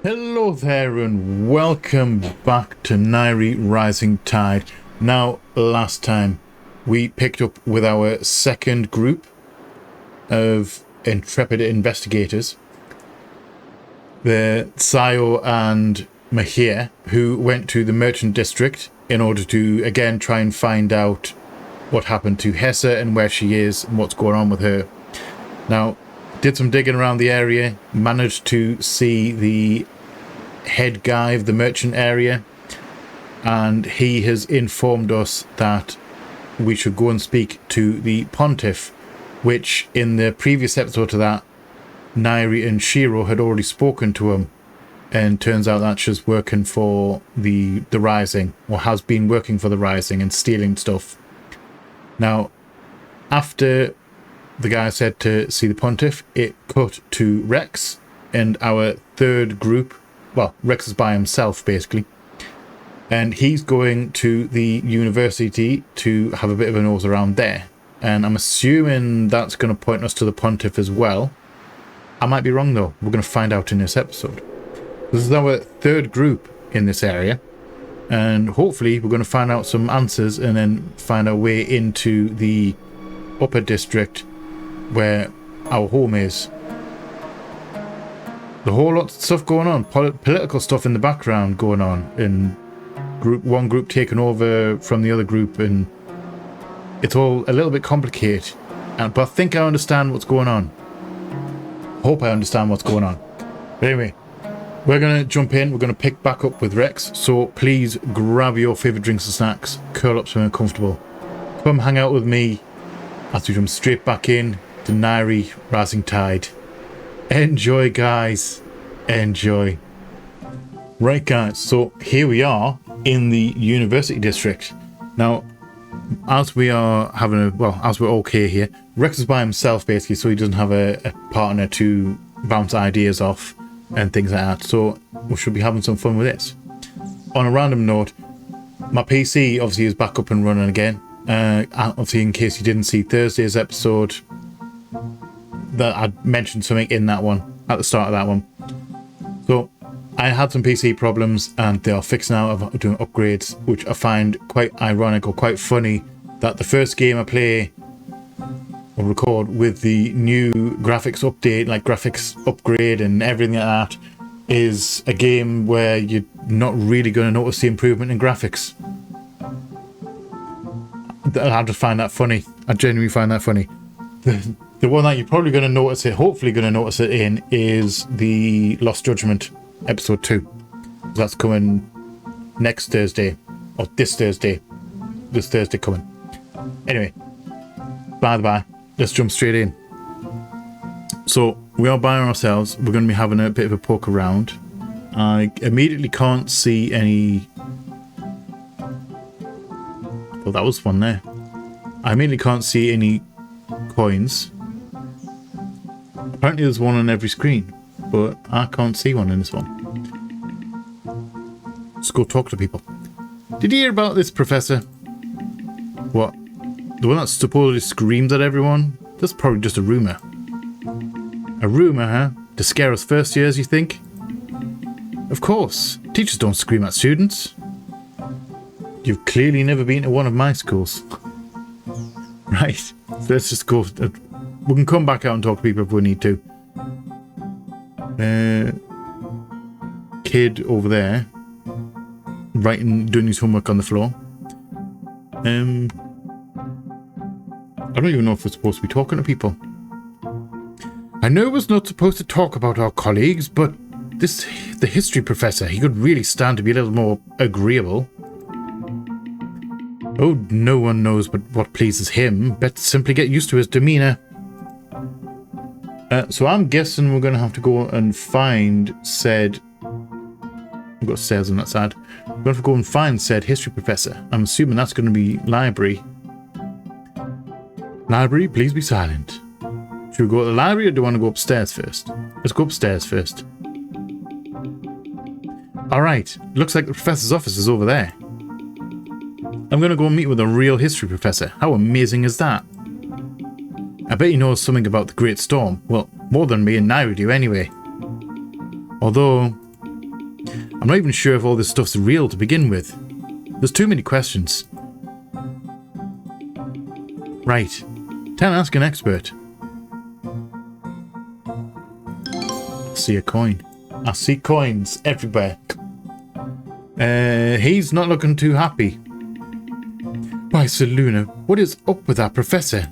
Hello there and welcome back to Nairi Rising Tide. Now, last time we picked up with our second group of intrepid investigators, the Sayo and Mahir, who went to the merchant district in order to again try and find out what happened to Hessa and where she is and what's going on with her. Now, did some digging around the area, managed to see the head guy of the merchant area, and he has informed us that we should go and speak to the pontiff, which in the previous episode to that, Nairi and Shiro had already spoken to him, and turns out that she's working for the Rising, or has been working for the Rising and stealing stuff. Now, after the guy said to see the pontiff, it cut to Rex and our third group. Well, Rex is by himself, basically. And he's going to the university to have a bit of a nose around there. And I'm assuming that's going to point us to the pontiff as well. I might be wrong, though. We're going to find out in this episode. This is our third group in this area. And hopefully we're going to find out some answers and then find our way into the upper district where our home is. The whole lot of stuff going on, political stuff in the background going on, and one group taking over from the other group, and it's all a little bit complicated. But I think I understand what's going on. Hope I understand what's going on. But anyway, we're going to jump in. We're going to pick back up with Rex. So please grab your favourite drinks and snacks, curl up somewhere comfortable. Come hang out with me as we jump straight back in to Nairi Rising Tide. Enjoy, guys. Enjoy. Right, guys. So here we are in the university district. Now, as we are having as we're okay here, Rex is by himself basically, so he doesn't have a partner to bounce ideas off and things like that. So we should be having some fun with this. On a random note, my PC obviously is back up and running again. Obviously, in case you didn't see Thursday's episode, that I mentioned something in that one at the start of that one. So I had some PC problems and they are fixed now. I'm doing upgrades, which I find quite ironic or quite funny that the first game I play or record with the new graphics update, like graphics upgrade and everything like that, is a game where you're not really going to notice the improvement in graphics. I just find that funny. I genuinely find that funny. The one that you're probably going to notice it, hopefully going to notice it in, is the Lost Judgment episode 2. That's coming next Thursday, or this Thursday coming. Anyway, by the by, let's jump straight in. So we are by ourselves. We're going to be having a bit of a poke around. I immediately can't see any. Well, that was one there. I immediately can't see any coins. Apparently there's one on every screen, but I can't see one in this one. Let's go talk to people. Did you hear about this, Professor? What? The one that supposedly screams at everyone? That's probably just a rumour. A rumour, huh? To scare us first years, you think? Of course. Teachers don't scream at students. You've clearly never been to one of my schools. Right. So let's just go. We can come back out and talk to people if we need to. Kid over there, doing his homework on the floor. I don't even know if we're supposed to be talking to people. I know we're not supposed to talk about our colleagues, but the history professor, he could really stand to be a little more agreeable. Oh, no one knows but what pleases him. Better simply get used to his demeanour. So I'm guessing we're going to have to go and find said... I've got stairs on that side. We're going to have to go and find said history professor. I'm assuming that's going to be library. Library, please be silent. Should we go to the library or do you want to go upstairs first? Let's go upstairs first. Alright, looks like the professor's office is over there. I'm going to go meet with a real history professor. How amazing is that? I bet he knows something about the Great Storm. Well, more than me and Nairi do anyway. Although, I'm not even sure if all this stuff's real to begin with. There's too many questions. Right. Time to ask an expert. I see a coin. I see coins everywhere. He's not looking too happy. Why, Sir Luna, what is up with that professor?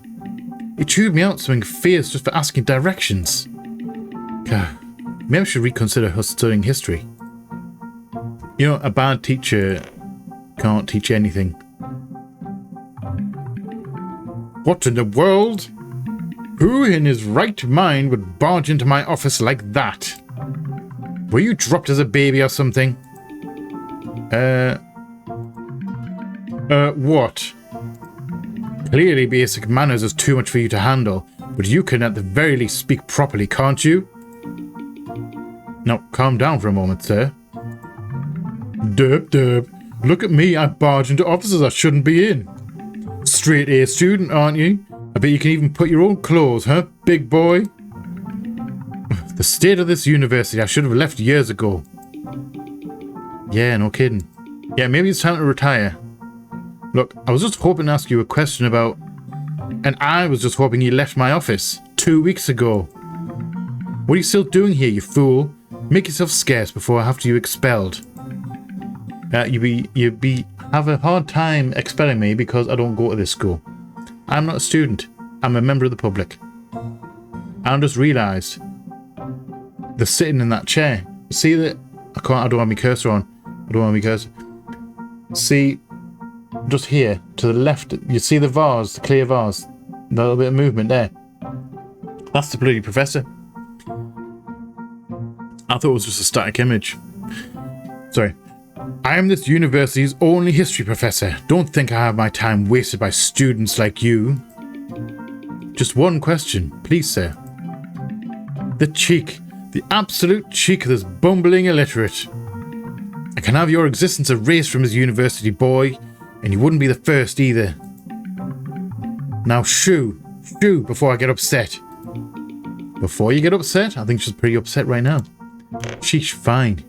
He chewed me out something fierce just for asking directions. Maybe I should reconsider us studying history. You know, a bad teacher can't teach anything. What in the world? Who in his right mind would barge into my office like that? Were you dropped as a baby or something? What? Clearly basic manners is too much for you to handle, but you can at the very least speak properly, can't you? Now, calm down for a moment, sir. Derp. Look at me, I barge into offices I shouldn't be in. Straight A student, aren't you? I bet you can even put your own clothes, huh, big boy? The state of this university I should have left years ago. Yeah, no kidding. Yeah, maybe it's time to retire. Look, I was just hoping to ask you a question about... And I was just hoping you left my office 2 weeks ago. What are you still doing here, you fool? Make yourself scarce before I have to you expelled. You have a hard time expelling me because I don't go to this school. I'm not a student. I'm a member of the public. I just realised they're sitting in that chair. See that? I don't have my cursor on. See, just here to the left, you see the vase, the clear vase, a little bit of movement there. That's the bloody professor. I thought it was just a static image. Sorry. I am this university's only history professor. Don't think I have my time wasted by students like you. Just one question, please, sir. The cheek, the absolute cheek of this bumbling illiterate. I can have your existence erased from his university, boy, and you wouldn't be the first either. Now shoo before I get upset. Before you get upset? I think she's pretty upset right now. Sheesh, fine.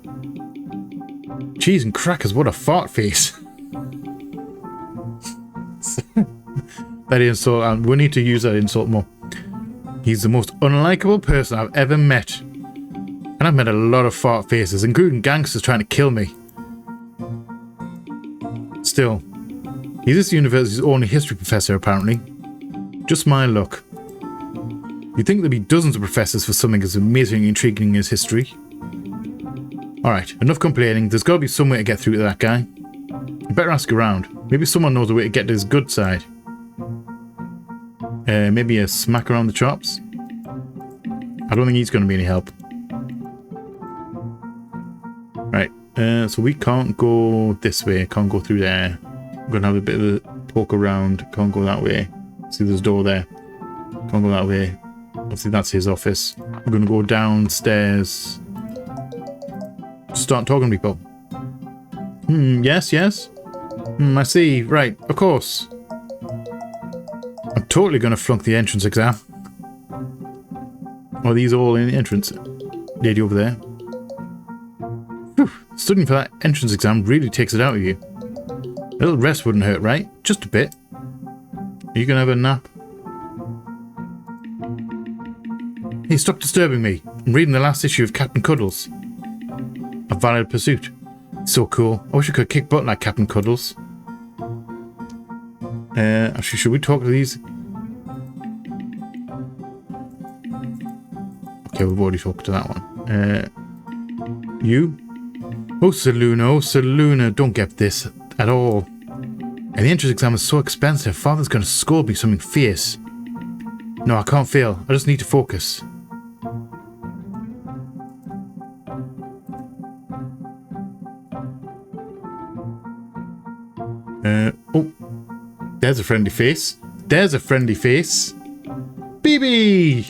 Cheese and crackers, what a fart face. That insult, we need to use that insult more. He's the most unlikable person I've ever met. And I've met a lot of fart faces, including gangsters trying to kill me. Still, he's this university's only history professor, apparently. Just my luck. You'd think there'd be dozens of professors for something as amazingly intriguing as history. Alright, enough complaining. There's got to be some way to get through to that guy. You better ask around. Maybe someone knows a way to get to his good side. Maybe a smack around the chops? I don't think he's going to be any help. Right, so we can't go this way. Can't go through there. I'm going to have a bit of a poke around. Can't go that way. See, there's a door there. Can't go that way. Obviously, that's his office. We're going to go downstairs. Start talking to people. Yes. I see. Right, of course. I'm totally going to flunk the entrance exam. Are these all in the entrance? Lady over there. Whew. Studying for that entrance exam really takes it out of you. A little rest wouldn't hurt, right? Just a bit. Are you going to have a nap? Hey, stop disturbing me. I'm reading the last issue of Captain Cuddles. A valid pursuit. So cool. I wish I could kick butt like Captain Cuddles. Actually, should we talk to these? Okay, we've already talked to that one. You? Oh, Sir Luna, don't get this at all. And the entrance exam is so expensive. Father's going to scold me something fierce. No, I can't fail. I just need to focus. Oh, there's a friendly face. There's a friendly face. BB!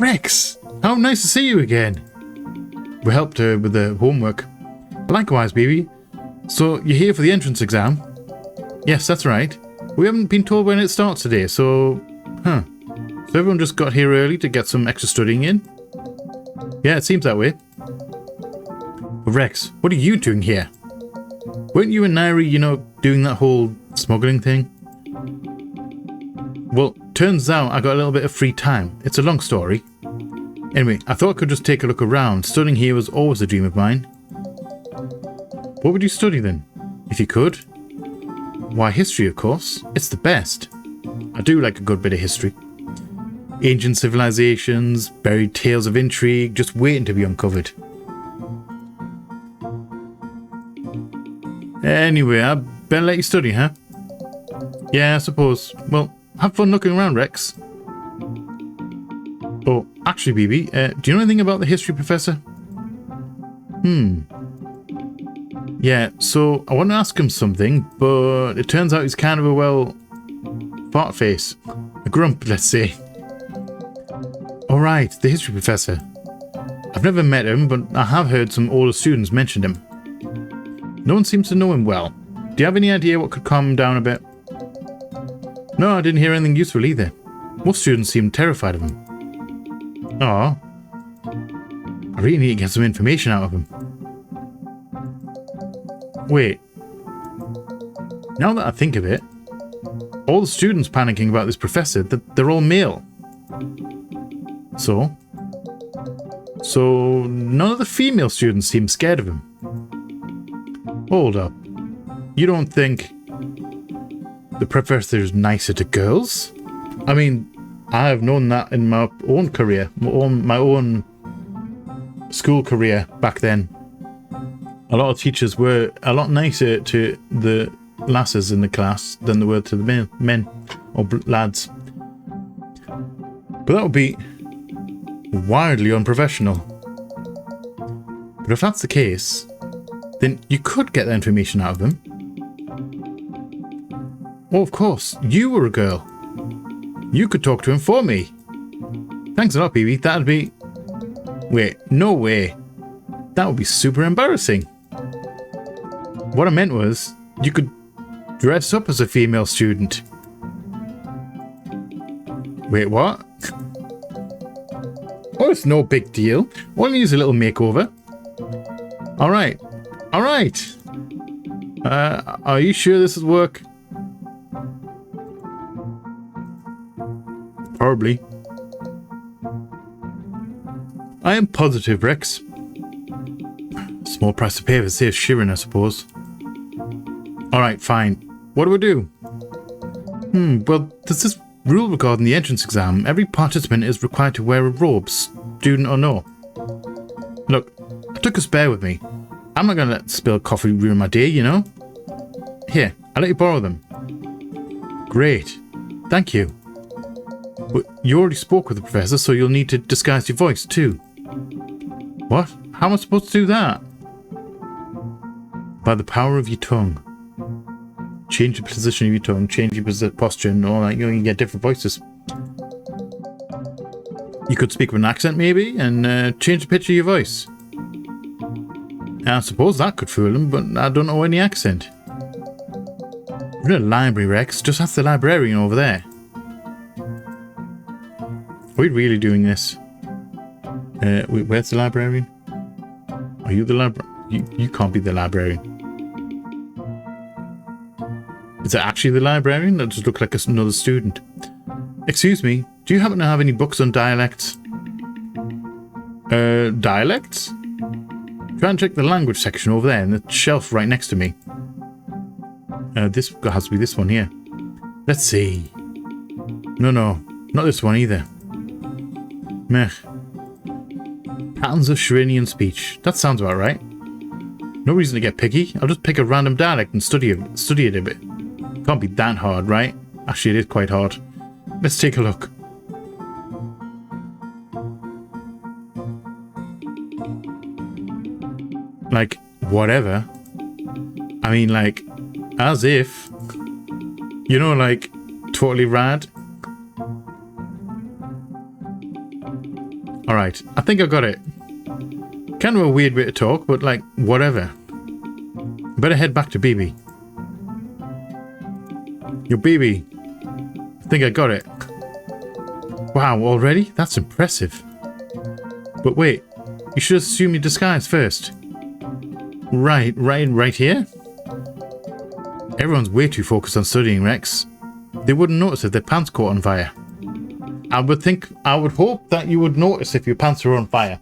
Rex, how nice to see you again. We helped her with the homework. Likewise, BB. So, you're here for the entrance exam? Yes, that's right. We haven't been told when it starts today, so... So everyone just got here early to get some extra studying in? Yeah, it seems that way. Rex, what are you doing here? Weren't you and Nairi, you know, doing that whole smuggling thing? Well, turns out I got a little bit of free time. It's a long story. Anyway, I thought I could just take a look around. Studying here was always a dream of mine. What would you study then? If you could? Why, history, of course. It's the best. I do like a good bit of history. Ancient civilizations, buried tales of intrigue, just waiting to be uncovered. Anyway, I better let you study, huh? Yeah, I suppose. Well, have fun looking around, Rex. Oh, actually, BB, do you know anything about the history professor? Yeah, so I want to ask him something, but it turns out he's kind of a, well, fart face. A grump, let's say. Alright, the history professor. I've never met him, but I have heard some older students mention him. No one seems to know him well. Do you have any idea what could calm him down a bit? No, I didn't hear anything useful either. Most students seem terrified of him. Aw. I really need to get some information out of him. Wait. Now that I think of it, all the students panicking about this professor, they're all male. So none of the female students seem scared of him. Hold up. You don't think the professor's nicer to girls? I mean, I have known that in my own career, my own school career back then. A lot of teachers were a lot nicer to the lasses in the class than they were to the men or lads. But that would be wildly unprofessional. But if that's the case, then you could get that information out of him. Oh, of course, you were a girl. You could talk to him for me. Thanks a lot, BB. That'd be... Wait, no way. That would be super embarrassing. What I meant was, you could dress up as a female student. Wait, what? Oh, it's no big deal. Only use a little makeover. Alright. Alright. Are you sure this will work? Probably. I am positive, Rex. Small price to pay for saves Shirin, I suppose. Alright, fine. What do we do? Well, there's this rule regarding the entrance exam. Every participant is required to wear a robe, student or no. Look, I took a spare with me. I'm not going to let spilled coffee ruin my day, you know? Here, I'll let you borrow them. Great. Thank you. But you already spoke with the professor, so you'll need to disguise your voice too. What? How am I supposed to do that? By the power of your tongue. Change the position of your tongue, change your posture and all that. You know, you get different voices. You could speak with an accent maybe, and change the pitch of your voice. I suppose that could fool him, but I don't know any accent. We're in a library, Rex. Just ask the librarian over there. Are we really doing this? Where's the librarian? Are you the librarian? You can't be the librarian. Is it actually the librarian? That just looked like another student. Excuse me, do you happen to have any books on dialects? Dialects? Try and check the language section over there in the shelf right next to me. This has to be this one here. Let's see. No, not this one either. Meh. Patterns of Shirinian speech. That sounds about right. No reason to get picky. I'll just pick a random dialect and study it a bit. Can't be that hard, right? Actually, it is quite hard. Let's take a look. Like, whatever. I mean, like, as if. You know, like, totally rad. Alright, I think I got it. Kind of a weird way to talk, but like, whatever. Better head back to BB. Yo, BB. I think I got it. Wow, already? That's impressive. But wait, you should assume your disguise first. Right here? Everyone's way too focused on studying, Rex. They wouldn't notice if their pants caught on fire. I would hope that you would notice if your pants were on fire.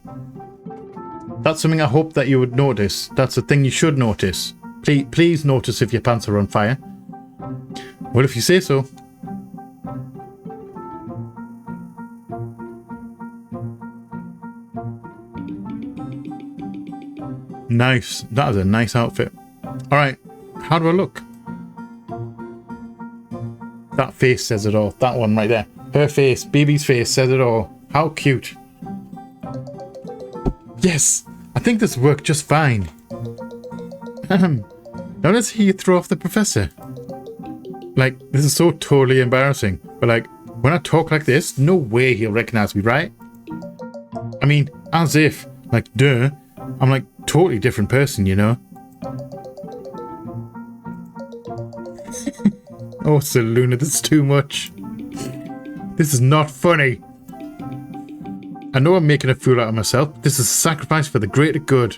That's something I hope that you would notice. That's a thing you should notice. Please notice if your pants are on fire. Well, if you say so. Nice. That is a nice outfit. Alright, how do I look? That face says it all. That one right there. Her face, baby's face says it all. How cute. Yes, I think this worked just fine. Now let's hear you throw off the professor. Like, this is so totally embarrassing. But like, when I talk like this, no way he'll recognize me, right? I mean, as if, like, duh, I'm like totally different person, you know? Oh, Sir Luna, this is too much. This is not funny. I know I'm making a fool out of myself. This is a sacrifice for the greater good.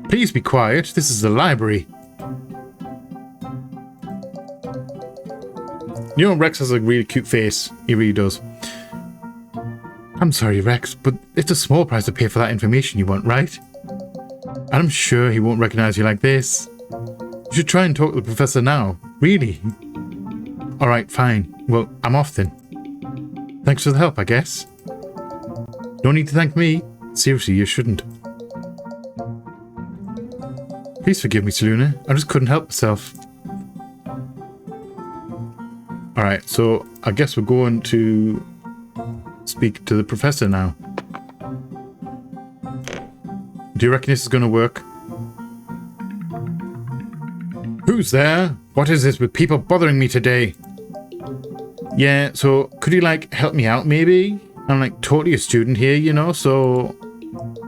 Please be quiet. This is the library. You know, Rex has a really cute face. He really does. I'm sorry, Rex, but it's a small price to pay for that information you want, right? And I'm sure he won't recognize you like this. You should try and talk to the professor now. Really? Alright, fine. Well, I'm off then. Thanks for the help, I guess. No need to thank me. Seriously, you shouldn't. Please forgive me, Luna. I just couldn't help myself. Alright, so I guess we're going to speak to the professor now. Do you reckon this is going to work? Who's there? What is this with people bothering me today? Yeah, so could you like help me out maybe? I'm like totally a student here, you know, so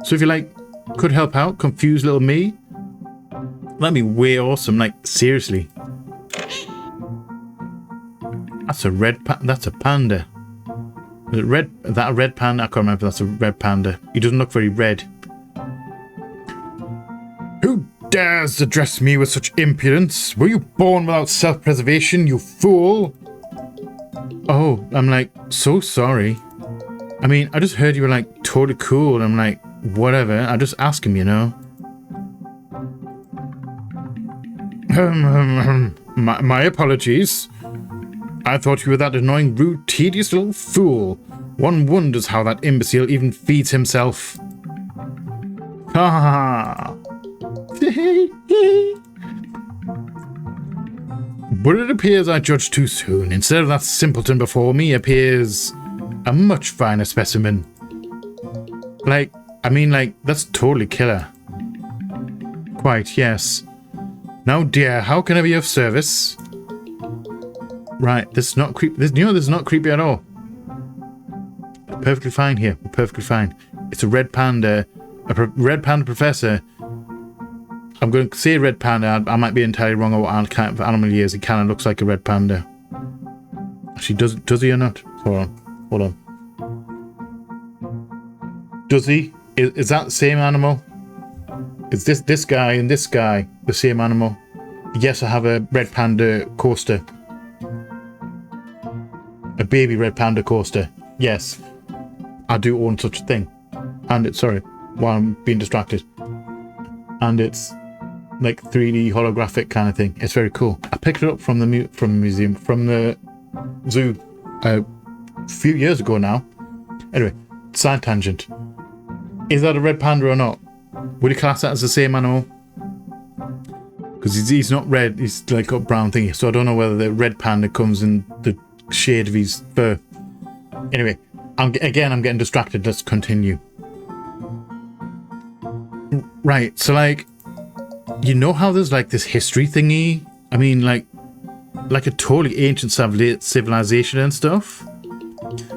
if you like could help out, confuse little me, that'd be way awesome, like seriously. That's a that's a panda. Is it red? Is that a red panda? I can't remember if that's a red panda. He doesn't look very red. Who dares address me with such impudence? Were you born without self-preservation, you fool? Oh, I'm like, so sorry. I mean, I just heard you were like totally cool. And I'm like, whatever. I just ask him, you know. My apologies. I thought you were that annoying, rude, tedious little fool. One wonders how that imbecile even feeds himself. Ha ha ha. But it appears I judged too soon. Instead of that simpleton before me appears a much finer specimen. Like, I mean, like, that's totally killer. Quite, yes. Now, dear, how can I be of service? Right, this is not creepy. This is not creepy at all. Perfectly fine here. We're perfectly fine. It's a red panda. Red panda professor. I'm going to say red panda. I might be entirely wrong on what kind of animal he is. He kind of looks like a red panda. Actually, does he or not? Hold on. Does he? Is that the same animal? Is this guy and this guy the same animal? Yes, I have a red panda coaster. A baby red panda coaster. Yes, I do own such a thing. And it's, sorry, while I'm being distracted. And it's like 3D holographic kind of thing. It's very cool. I picked it up from the museum, from the zoo a few years ago now. Anyway, side tangent. Is that a red panda or not? Would you class that as the same animal? Because he's not red, he's like got brown thingy. So I don't know whether the red panda comes in the shade of his fur. Anyway, I'm getting distracted. Let's continue. Right, so like, you know how there's like this history thingy? I mean, like a totally ancient civilization and stuff.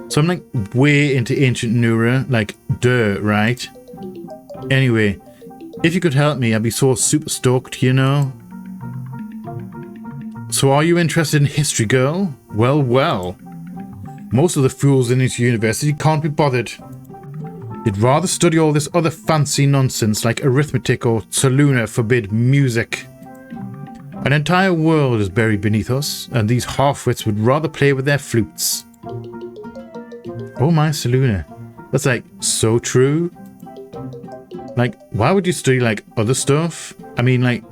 So I'm like way into ancient Nura, like duh, right? Anyway, if you could help me, I'd be so super stoked, you know? So are you interested in history, girl? Well, well. Most of the fools in this university can't be bothered. You'd rather study all this other fancy nonsense like arithmetic or Soluna forbid music. An entire world is buried beneath us, and these half-wits would rather play with their flutes. Oh my, Soluna. That's like so true. Like, why would you study like other stuff? I mean, like,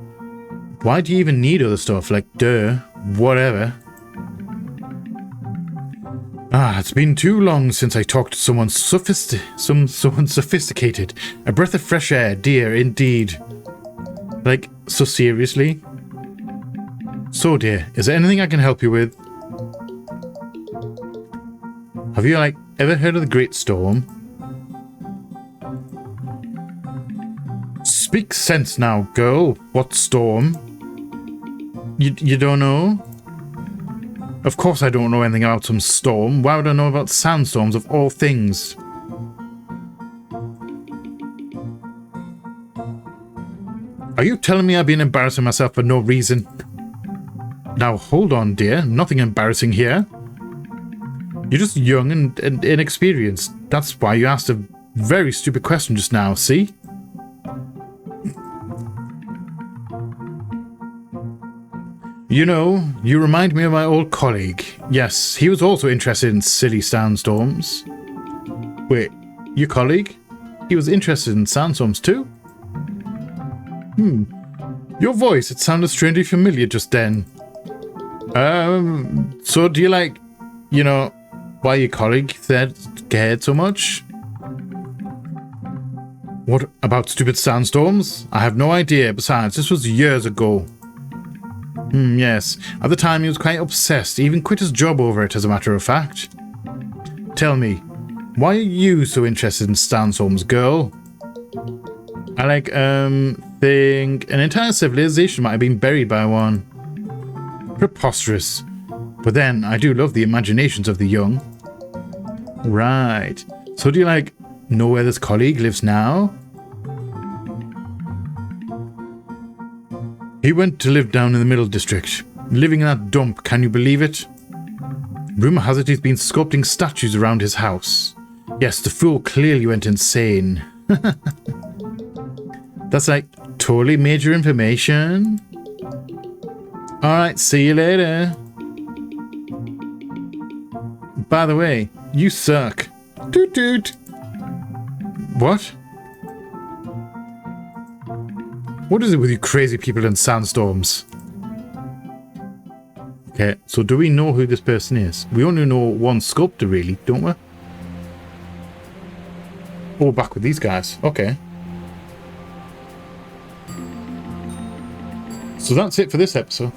why do you even need other stuff? Like, duh, whatever. Ah, it's been too long since I talked to someone sophisticated. A breath of fresh air, dear, indeed. Like, so seriously? So, dear, is there anything I can help you with? Have you, like, ever heard of the Great Storm? Speak sense now, girl. What storm? You don't know? Of course I don't know anything about some storm. Why would I know about sandstorms of all things? Are you telling me I've been embarrassing myself for no reason? Now hold on, dear. Nothing embarrassing here. You're just young and inexperienced. That's why you asked a very stupid question just now, see? You know, you remind me of my old colleague. Yes, he was also interested in silly sandstorms. Wait, your colleague? He was interested in sandstorms too? Your voice, it sounded strangely familiar just then. So do you like, you know, why your colleague cared so much? What about stupid sandstorms? I have no idea. Besides, this was years ago. Yes. At the time, he was quite obsessed. He even quit his job over it, as a matter of fact. Tell me, why are you so interested in sandstorms, girl? I think an entire civilization might have been buried by one. Preposterous. But then, I do love the imaginations of the young. Right. So do you, know where this colleague lives now? He went to live down in the Middle District. Living in that dump, can you believe it? Rumour has it he's been sculpting statues around his house. Yes, the fool clearly went insane. That's totally major information. Alright, see you later. By the way, you suck. Toot toot. What? What is it with you crazy people and sandstorms? Okay, so do we know who this person is? We only know one sculptor, really, don't we? Oh, back with these guys. Okay. So that's it for this episode.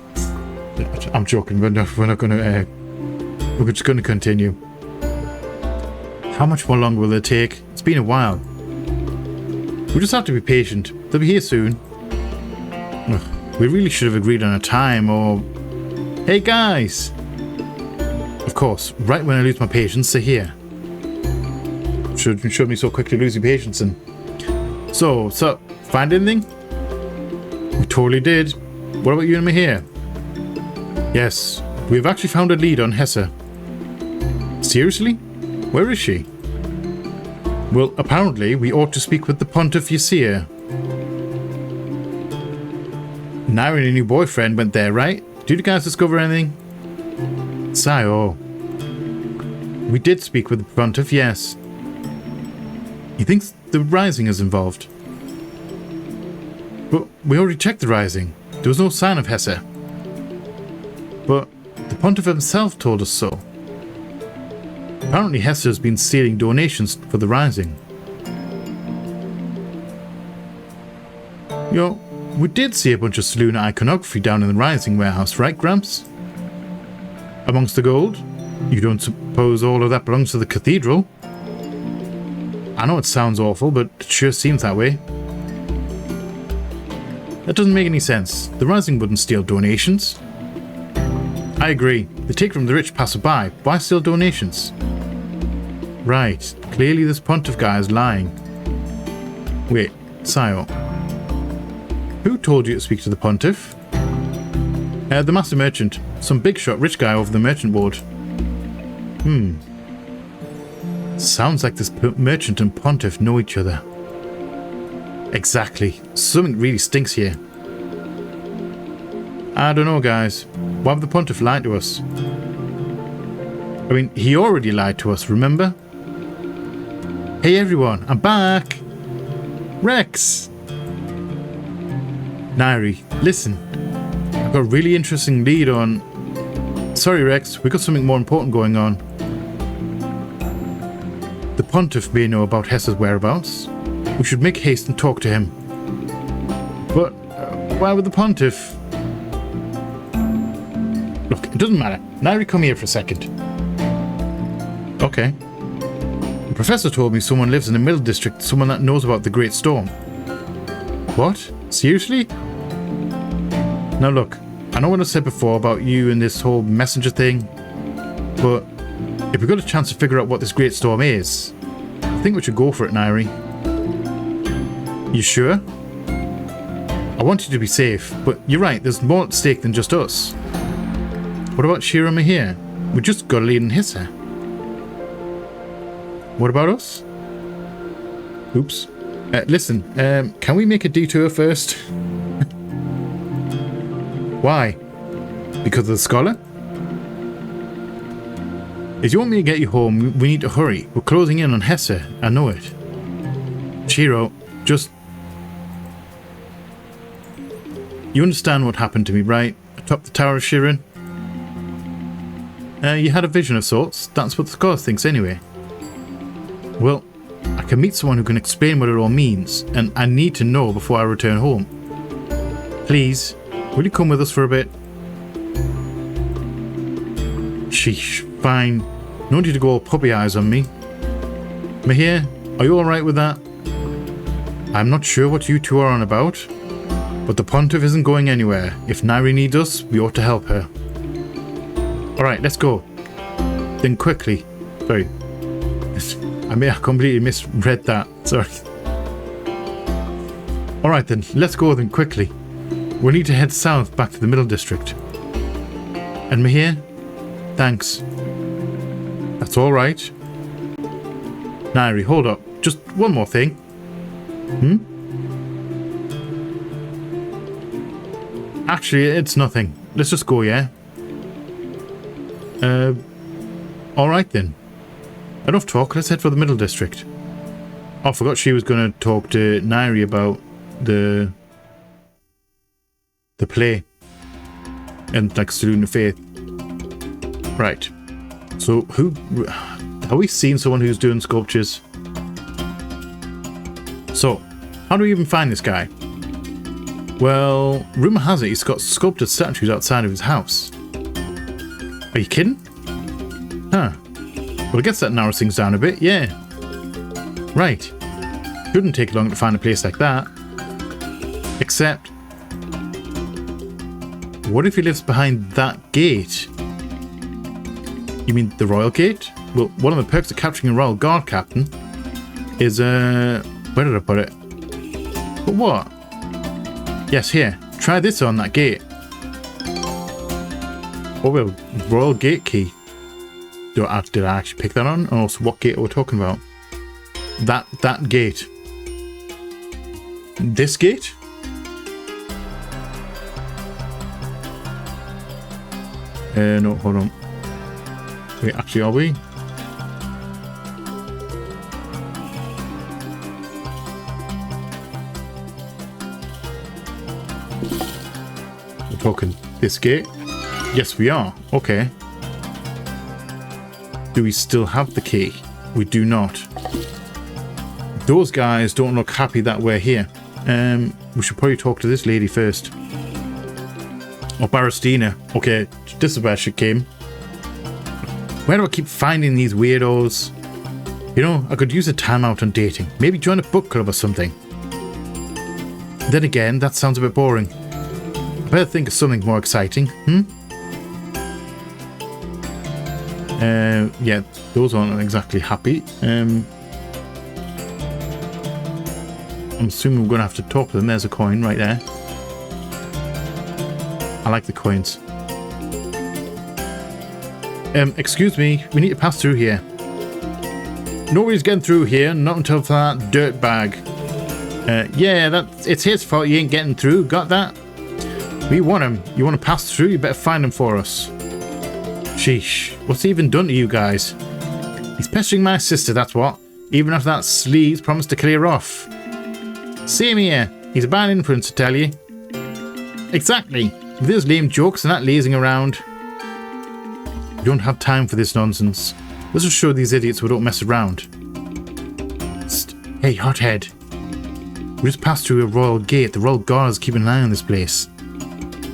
I'm joking. We're not going to. We're just going to continue. How much more longer will it take? It's been a while. We just have to be patient. They'll be here soon. Ugh, we really should have agreed on a time, or... Hey guys! Of course, right when I lose my patience, they're here. Shouldn't me so quickly losing patience and... So, find anything? We totally did. What about you and me here? Yes, we've actually found a lead on Hesse. Seriously? Where is she? Well, apparently we ought to speak with the Pontiff Ysir. Nairi and her new boyfriend went there, right? Did you guys discover anything? Sayo. We did speak with the Pontiff, yes. He thinks the Rising is involved. But we already checked the Rising. There was no sign of Hesse. But the Pontiff himself told us so. Apparently Hesse has been stealing donations for the Rising. Yo, we did see a bunch of Soluna iconography down in the Rising warehouse, right, Gramps? Amongst the gold? You don't suppose all of that belongs to the cathedral? I know it sounds awful, but it sure seems that way. That doesn't make any sense. The Rising wouldn't steal donations. I agree. They take from the rich passerby. Why steal donations? Right. Clearly this Pontiff guy is lying. Wait, Sayo. Who told you to speak to the Pontiff? The Master Merchant. Some big shot rich guy over the merchant board. Sounds like this merchant and pontiff know each other. Exactly. Something really stinks here. I don't know, guys. Why would the pontiff lie to us? I mean, he already lied to us, remember? Hey everyone, I'm back! Rex! Nairi, listen. I've got a really interesting lead on... Sorry Rex, we got something more important going on. The pontiff may know about Hessa's whereabouts. We should make haste and talk to him. But why would the pontiff... Look, it doesn't matter. Nairi, come here for a second. Okay. The professor told me someone lives in the Middle District, someone that knows about the Great Storm. What? Seriously? Now look, I know what I said before about you and this whole messenger thing, but if we've got a chance to figure out what this Great Storm is, I think we should go for it, Nairi. You sure? I want you to be safe, but you're right, there's more at stake than just us. What about Shirin here? We just got a lead in Hissa. What about us? Oops. Listen, can we make a detour first? Why? Because of the scholar? If you want me to get you home, we need to hurry. We're closing in on Hessa, I know it. Shiro, just... You understand what happened to me, right? Atop the Tower of Shirin? You had a vision of sorts. That's what the scholar thinks anyway. Well, I can meet someone who can explain what it all means, and I need to know before I return home. Please, will you come with us for a bit? Sheesh, fine. No need to go all puppy eyes on me. Mahir, are you alright with that? I'm not sure what you two are on about, but the pontiff isn't going anywhere. If Nairi needs us, we ought to help her. Alright, let's go. Then quickly. Sorry. I may have completely misread that. Sorry. Alright then, let's go then quickly. We need to head south back to the Middle District. And Mahir? Thanks. That's alright. Nairi, hold up. Just one more thing. Actually, it's nothing. Let's just go, yeah? Alright then. Enough talk, let's head for the Middle District. Oh, I forgot she was going to talk to Nairi about the play. And like Student of Faith. Right. So, have we seen someone who's doing sculptures? So, how do we even find this guy? Well, rumour has it he's got sculpted statues outside of his house. Are you kidding? Huh. Well, I guess that narrows things down a bit, yeah. Right. Shouldn't take long to find a place like that. Except... what if he lives behind that gate? You mean the Royal Gate? Well, one of the perks of capturing a Royal Guard captain is, where did I put it? But what? Yes, here. Try this on that gate. Oh, well, Royal Gate key. Did I actually pick that on? And also, what gate are we talking about? That gate. This gate? No, hold on. Wait, actually, are we? We're talking this gate? Yes, we are. Okay. Do we still have the key? We do not. Those guys don't look happy that we're here. We should probably talk to this lady first. Oh, Barristina. Okay, this is where she came. Where do I keep finding these weirdos? You know, I could use a time out on dating. Maybe join a book club or something. Then again, that sounds a bit boring. I better think of something more exciting, yeah, those aren't exactly happy. I'm assuming we're going to have to talk to them. There's a coin right there. I like the coins. Excuse me, we need to pass through here. Nobody's getting through here, not until for that dirt bag. Yeah, it's his fault you ain't getting through. Got that? We want him. You want to pass through? You better find him for us. Sheesh. What's he even done to you guys? He's pestering my sister, that's what. Even after that sleaze promised to clear off. Same here. He's a bad influence, I tell you. Exactly. With those lame jokes and that lazing around. We don't have time for this nonsense. Let's just show these idiots we don't mess around. Hey, hothead. We just passed through a royal gate. The royal guard is keeping an eye on this place.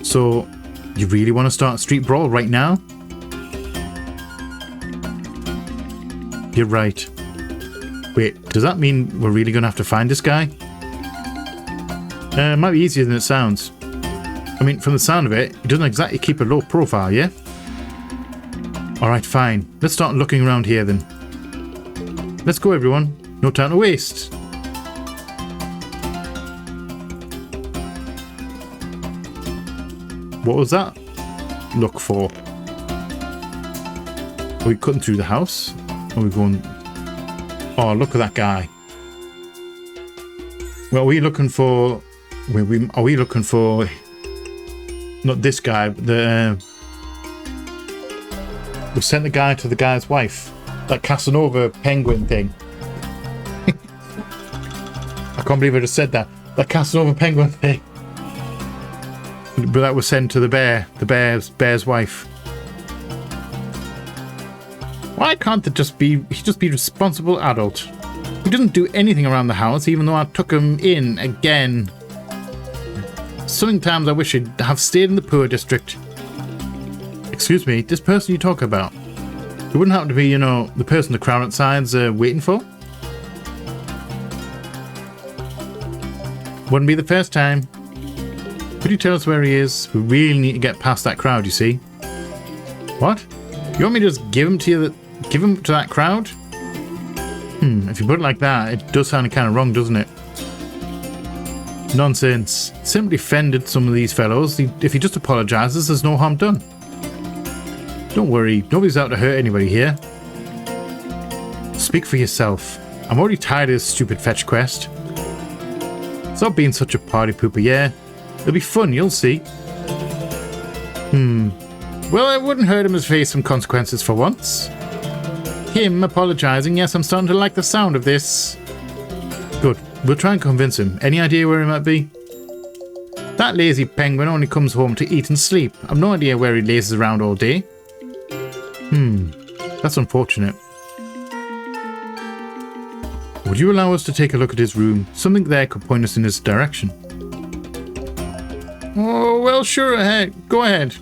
So, you really want to start a street brawl right now? You're right. Wait, does that mean we're really going to have to find this guy? It might be easier than it sounds. I mean, from the sound of it, he doesn't exactly keep a low profile, yeah? Alright, fine. Let's start looking around here then. Let's go, everyone. No time to waste. What was that? Look for. Are we cutting through the house? Are we going... Oh, look at that guy. Well, are we looking for... Are we looking for... Not this guy, but the... We sent the guy to the guy's wife. That Casanova penguin thing. I can't believe I just said that. That Casanova penguin thing. But that was sent to the bear's wife. Why can't it just be... He just be a responsible adult? He doesn't do anything around the house, even though I took him in again. Sometimes I wish he'd have stayed in the poor district. Excuse me, this person you talk about. It wouldn't happen to be, you know, the person the crowd outside's waiting for? Wouldn't be the first time. Could you tell us where he is? We really need to get past that crowd, you see. What? You want me to just give him to you? Give him to that crowd? If you put it like that, it does sound kind of wrong, doesn't it? Nonsense. Simply offended some of these fellows. If he just apologizes, there's no harm done. Don't worry, nobody's out to hurt anybody here. Speak for yourself. I'm already tired of this stupid fetch quest. Stop being such a party pooper, yeah? It'll be fun, you'll see. Well, it wouldn't hurt him to face some consequences for once. Him apologizing, yes, I'm starting to like the sound of this. Good, we'll try and convince him. Any idea where he might be? That lazy penguin only comes home to eat and sleep. I've no idea where he lazes around all day. That's unfortunate. Would you allow us to take a look at his room? Something there could point us in his direction. Oh, well, sure, go ahead.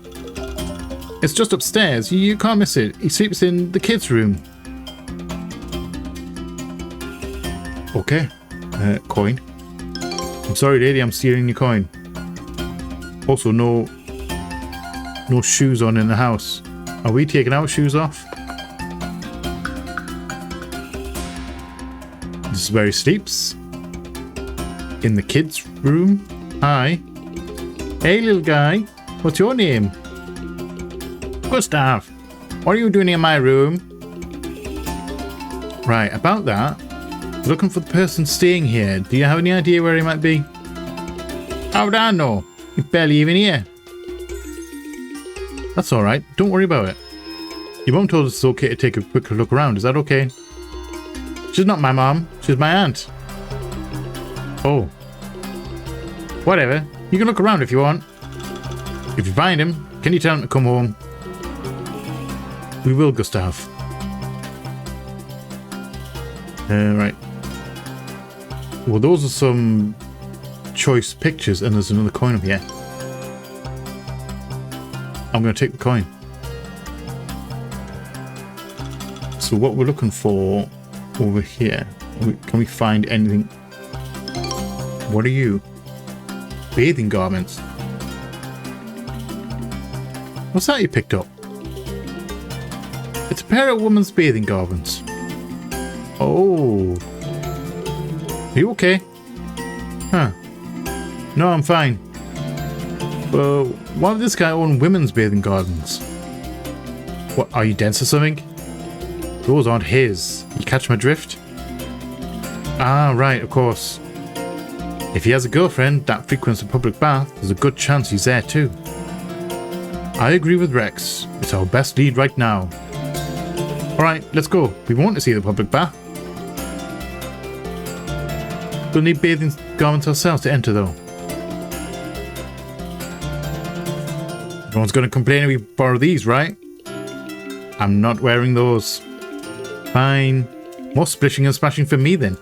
It's just upstairs. You can't miss it. He sleeps in the kids' room. Okay. Coin. I'm sorry, lady, I'm stealing your coin. Also, no shoes on in the house. Are we taking our shoes off? This is where he sleeps. In the kids' room. Hi. Hey, little guy. What's your name? Gustav. What are you doing in my room? Right, about that. Looking for the person staying here. Do you have any idea where he might be? How would I know? He's barely even here. That's alright. Don't worry about it. Your mom told us it's okay to take a quick look around. Is that okay? She's not my mom. She's my aunt. Oh. Whatever. You can look around if you want. If you find him, can you tell him to come home? We will, Gustav. Right. Well, those are some choice pictures, and there's another coin up here. I'm going to take the coin. So what we're looking for over here, can we find anything? What are you? Bathing garments. What's that you picked up? It's a pair of women's bathing garments. Oh. Are you okay? Huh. No, I'm fine. Well, why would this guy own women's bathing gardens? What, are you dense or something? Those aren't his. You catch my drift? Ah, right, of course. If he has a girlfriend that frequents a public bath, there's a good chance he's there too. I agree with Rex. It's our best lead right now. Alright, let's go. We want to see the public bath. We'll need bathing garments ourselves to enter though. No one's going to complain if we borrow these, right? I'm not wearing those. Fine. More splishing and splashing for me then.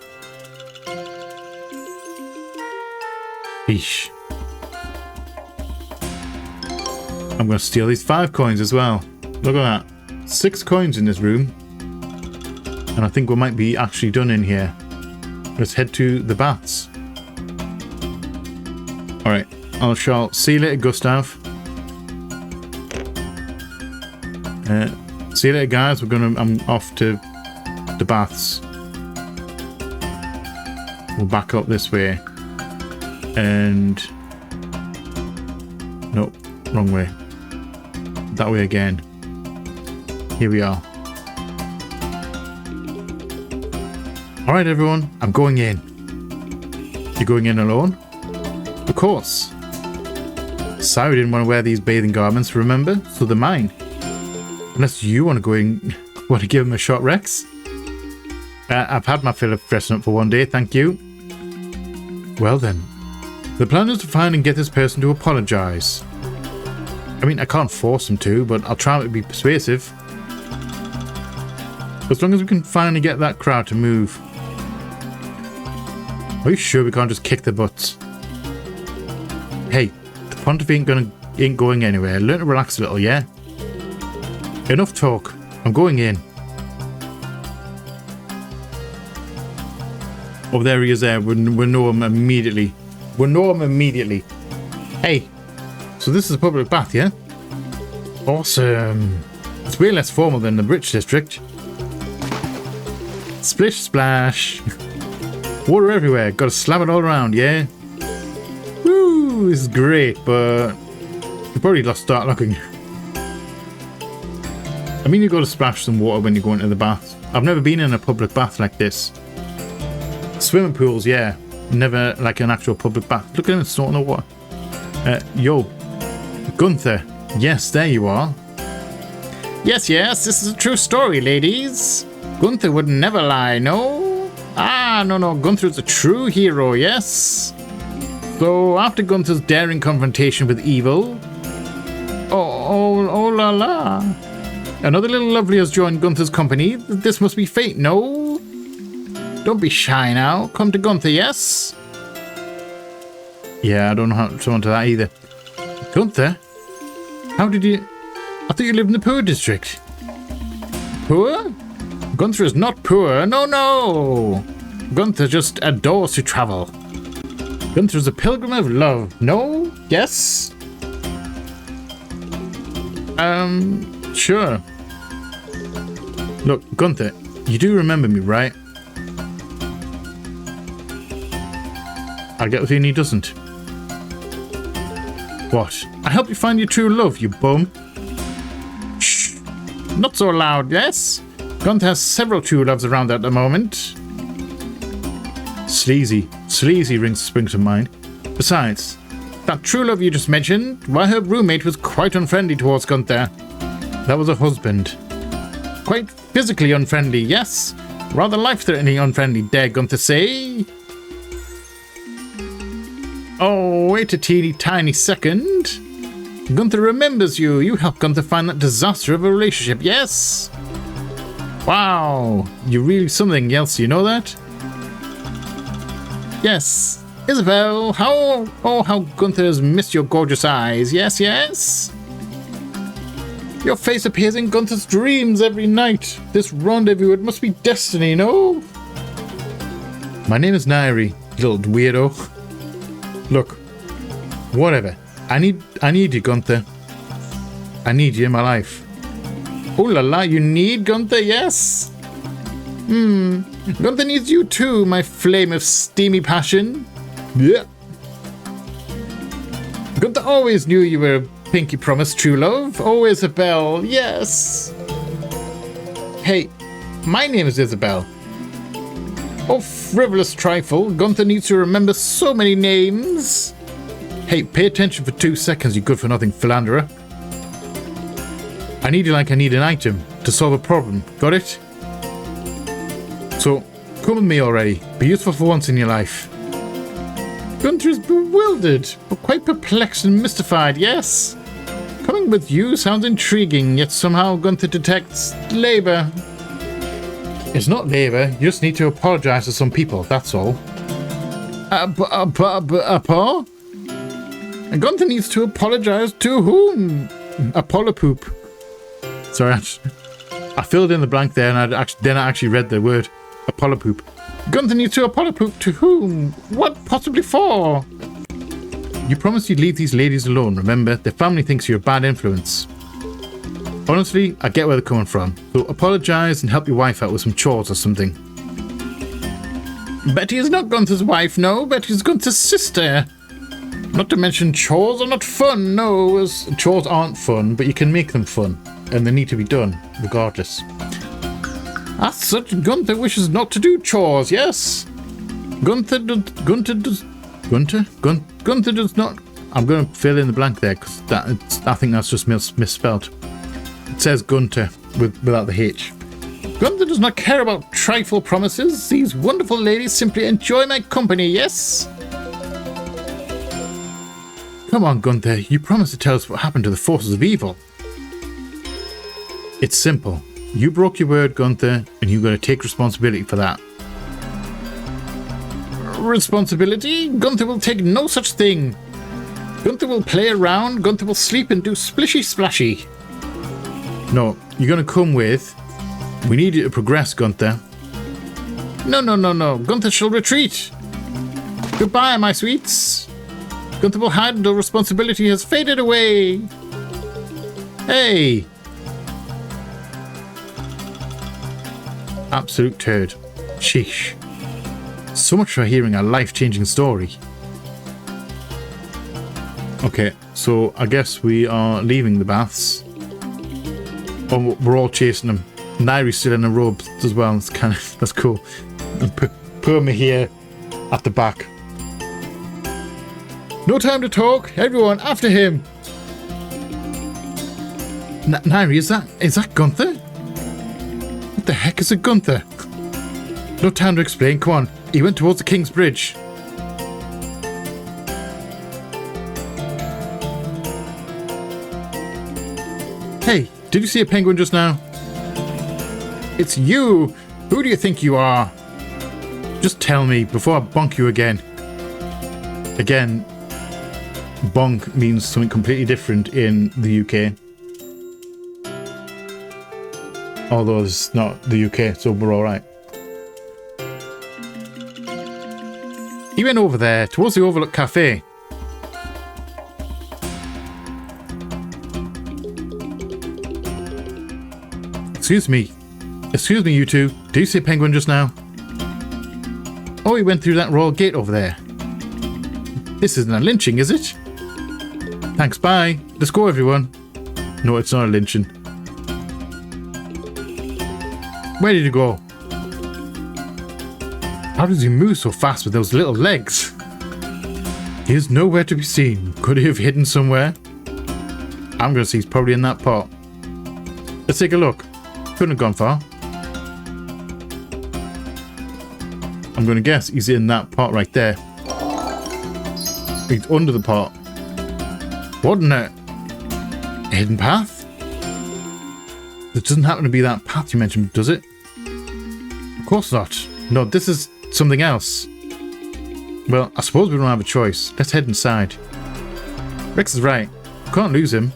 Eesh. I'm going to steal these 5 coins as well. Look at that. 6 coins in this room. And I think we might be actually done in here. Let's head to the baths. Alright. I shall see you later, Gustav. See you later, guys. I'm off to the baths. We'll back up this way. And... Nope. Wrong way. That way again. Here we are. Alright everyone, I'm going in. You're going in alone? Of course. Sorry, didn't want to wear these bathing garments, remember? So they're mine. Unless you want to go in, want to give him a shot, Rex? I've had my fill of dressing up for one day, thank you. Well then. The plan is to find and get this person to apologise. I mean, I can't force him to, but I'll try to be persuasive. As long as we can finally get that crowd to move. Are you sure we can't just kick their butts? Hey, the pontiff ain't going anywhere. Learn to relax a little, yeah? Enough talk. I'm going in. Oh, there he is there. We'll know him immediately. We'll know him immediately. Hey, so this is a public bath, yeah? Awesome. It's way less formal than the rich district. Splish splash. Water everywhere. Gotta slap it all around, yeah? Woo, this is great, but you probably start looking. I mean, you gotta splash some water when you go into the bath. I've never been in a public bath like this. Swimming pools, yeah. Never like an actual public bath. Look at him snorting the water. Yo. Gunther. Yes, there you are. Yes, this is a true story, ladies. Gunther would never lie, no? Ah, no, Gunther's a true hero, yes? So, after Gunther's daring confrontation with evil... Oh la la. Another little lovely has joined Gunther's company. This must be fate, no? Don't be shy now. Come to Gunther, yes? Yeah, I don't know how to respond to that either. Gunther? How did you... I thought you lived in the poor district. Poor? Gunther is not poor. No. Gunther just adores to travel. Gunther is a pilgrim of love. No? Yes? Sure. Look, Gunther, you do remember me, right? I get the feeling he doesn't. What? I helped you find your true love, you bum. Shh. Not so loud, yes? Gunther has several true loves around at the moment. Sleazy springs to mind. Besides, that true love you just mentioned, why, her roommate was quite unfriendly towards Gunther. That was a husband. Quite physically unfriendly, yes? Rather life-threatening unfriendly, dare Gunther say. Oh, wait a teeny tiny second. Gunther remembers you. You helped Gunther find that disaster of a relationship, yes? Wow, you're really something else, you know that? Yes. Isabel, how Gunther has missed your gorgeous eyes. Yes. Your face appears in Gunther's dreams every night. This rendezvous, it must be destiny, no? My name is Nairi, you little weirdo. Look, whatever. I need you, Gunther. I need you in my life. Oh la la, you need Gunther, yes? Gunther needs you too, my flame of steamy passion. Yeah. Gunther always knew you were a pinky promise, true love. Oh, Isabel, yes. Hey, My name is Isabel. Oh, frivolous trifle. Gunther needs to remember so many names. Hey, pay attention for 2 seconds, you good-for-nothing philanderer. I need you like I need an item to solve a problem. Got it? So, come with me already. Be useful for once in your life. Gunther is bewildered, but quite perplexed and mystified, yes? Coming with you sounds intriguing, yet somehow Gunther detects labor. It's not labor, you just need to apologize to some people, that's all. Paul? Gunther needs to apologize to whom? Apollo poop. Sorry, I filled in the blank there and then I actually read the word Apollo poop. Gunther needs to Apollo poop to whom? What possibly for? You promised you'd leave these ladies alone, remember? Their family thinks you're a bad influence. Honestly, I get where they're coming from. So apologize and help your wife out with some chores or something. Betty is not Gunther's wife, no. Betty's Gunther's sister. Not to mention chores are not fun, no. Chores aren't fun, but you can make them fun. And they need to be done, regardless. As such, Gunther wishes not to do chores, yes? Gunther does not... I'm going to fill in the blank there, because I think that's just misspelled. It says Gunther without the H. Gunther does not care about trifle promises. These wonderful ladies simply enjoy my company, yes? Come on, Gunther. You promised to tell us what happened to the forces of evil. It's simple. You broke your word, Gunther, and you've got to take responsibility for that. Responsibility? Gunther will take no such thing. Gunther will play around. Gunther will sleep and do splishy splashy. No, you're going to come with... We need you to progress, Gunther. No. Gunther shall retreat. Goodbye, my sweets. Gunther will hide until responsibility has faded away. Hey. Absolute turd. Sheesh. So much for hearing a life-changing story. Okay, so I guess we are leaving the baths. Oh, we're all chasing him. Nairi's still in a robe as well. That's cool. And poor me here at the back. No time to talk. Everyone after him. Nairi, is that Gunther? What the heck is a Gunther? No time to explain. Come on. He went towards the King's Bridge. Hey, did you see a penguin just now? It's you! Who do you think you are? Just tell me before I bonk you again. Again, bonk means something completely different in the UK. Although it's not the UK, so we're alright. He went over there, towards the Overlook Cafe. Excuse me, you two. Did you see a penguin just now? Oh, he went through that royal gate over there. This isn't a lynching, is it? Thanks, bye. Let's go, everyone. No, it's not a lynching. Where did he go? How does he move so fast with those little legs? He is nowhere to be seen. Could he have hidden somewhere? I'm going to say he's probably in that pot. Let's take a look. Couldn't have gone far. I'm going to guess he's in that pot right there. He's under the pot. What in a hidden path? It doesn't happen to be that path you mentioned, does it? Of course not. No, this is something else. Well, I suppose we don't have a choice. Let's head inside. Rex is right. Can't lose him.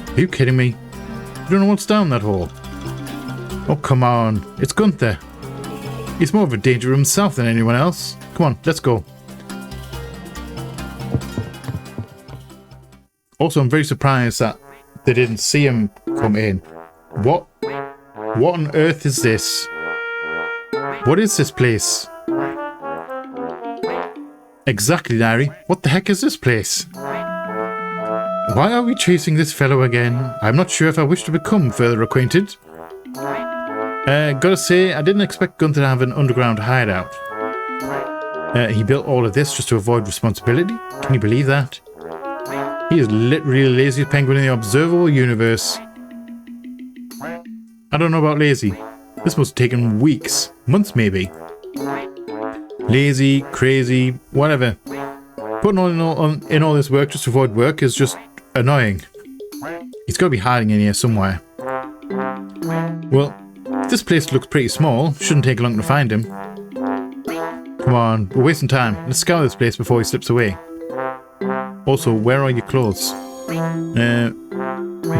Are you kidding me? You don't know what's down that hole. Oh, come on. It's Gunther. He's more of a danger himself than anyone else. Come on, let's go. Also, I'm very surprised that they didn't see him come in. What on earth is this? What is this place? Exactly, Nairi. What the heck is this place? Why are we chasing this fellow again? I'm not sure if I wish to become further acquainted. Gotta say, I didn't expect Gunther to have an underground hideout. He built all of this just to avoid responsibility? Can you believe that? He is literally the laziest penguin in the observable universe. I don't know about lazy. This must have taken weeks, months maybe. Lazy, crazy, whatever. Putting in all this work just to avoid work is just annoying. He's got to be hiding in here somewhere. Well, this place looks pretty small. Shouldn't take long to find him. Come on, we're wasting time. Let's scour this place before he slips away. Also, where are your clothes?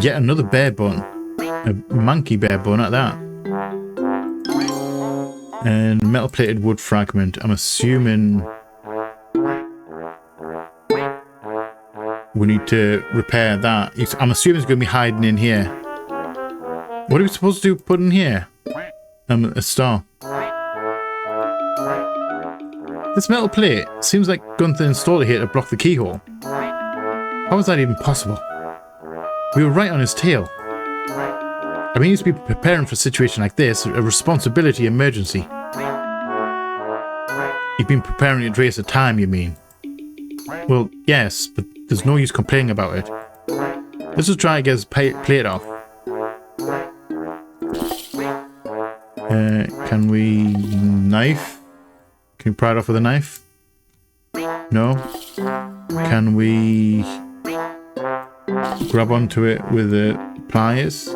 Yet another bear bone. A monkey bear bone at that. And metal plated wood fragment. I'm assuming we need to repair that. I'm assuming it's going to be hiding in here. What are we supposed to put in here? A star. This metal plate seems like Gunther installed it here to block the keyhole. How is that even possible? We were right on his tail. I mean, he used to be preparing for a situation like this, a responsibility emergency. You've been preparing it to race a time, you mean? Well, yes, but there's no use complaining about it. Let's just try to get his plate off. Can we knife? Can we pry it off with a knife? No? Can we grab onto it with the pliers?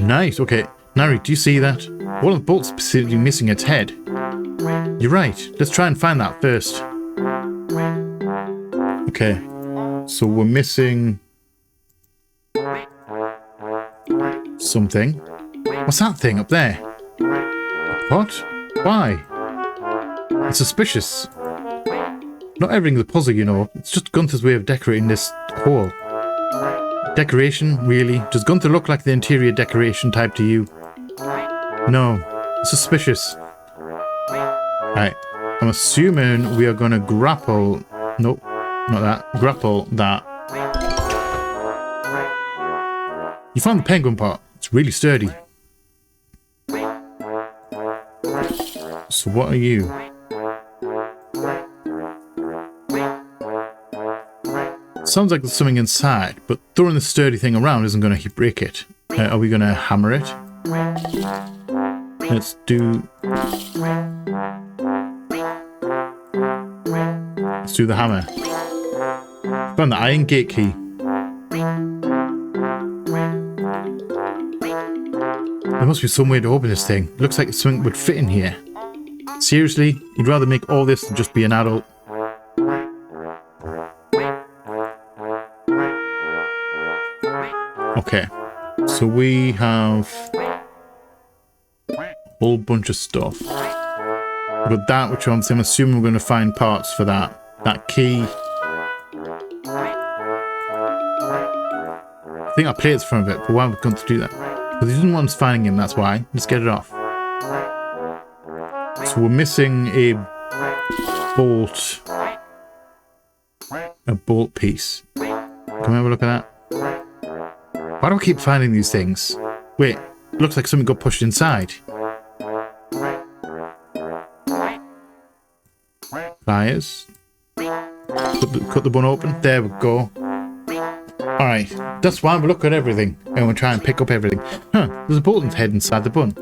Nice, okay. Nairi, do you see that? One of the bolts is specifically missing its head. You're right. Let's try and find that first. Okay. So we're missing something. What's that thing up there? What? Why? It's suspicious. Not everything's a puzzle, you know. It's just Gunther's way of decorating this hole. Decoration? Really? Does Gunther look like the interior decoration type to you? No. It's suspicious. Right. I'm assuming we are going to grapple... Nope. Not that. Grapple that. You found the penguin part. It's really sturdy. So what are you? Sounds like there's something inside, but throwing the sturdy thing around isn't going to break it. Are we going to hammer it? Let's do... Let's do the hammer. Found the iron gate key. There must be some way to open this thing. Looks like something would fit in here. Seriously? You'd rather make all this than just be an adult? Okay. So we have a whole bunch of stuff. But that, which I'm assuming we're going to find parts for that. That key. I think our plate's from it, but why would we going to do that? Because he doesn't want us finding him, that's why. Let's get it off. So we're missing a bolt. A bolt piece. Can we have a look at that? Why do I keep finding these things? Wait, looks like something got pushed inside. Pliers. Cut the bun open. There we go. Alright, that's why we look at everything. And we'll try and pick up everything. Huh, there's a bolt head inside the bun.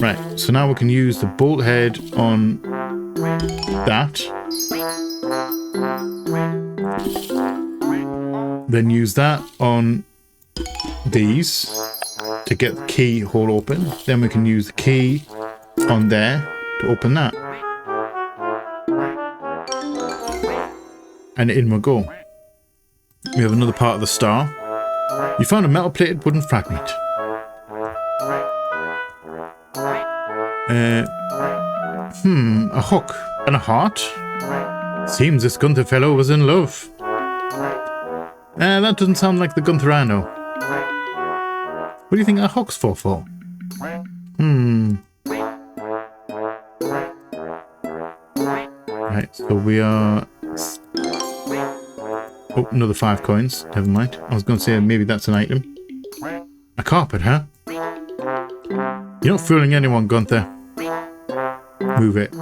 Right, so now we can use the bolt head on that. Then use that on these to get the keyhole open. Then we can use the key on there to open that. And in we go. We have another part of the star. You found a metal plated wooden fragment. A hook and a heart. Seems this Gunther fellow was in love. That doesn't sound like the Gunther I know. What do you think that hook's for? Right, so we are... Oh, another 5 coins. Never mind. I was going to say maybe that's an item. carpet, huh? You're not fooling anyone, Gunther. Move it.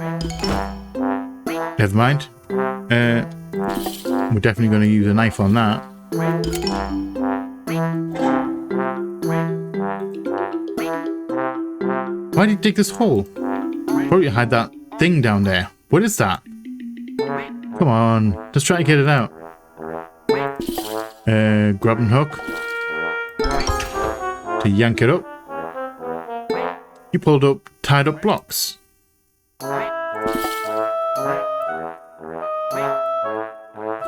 Never mind. We're definitely going to use a knife on that. Why did you dig this hole? Probably hide that thing down there. What is that? Come on, let's try to get it out. Grabbing hook. To yank it up. You pulled up tied up blocks. A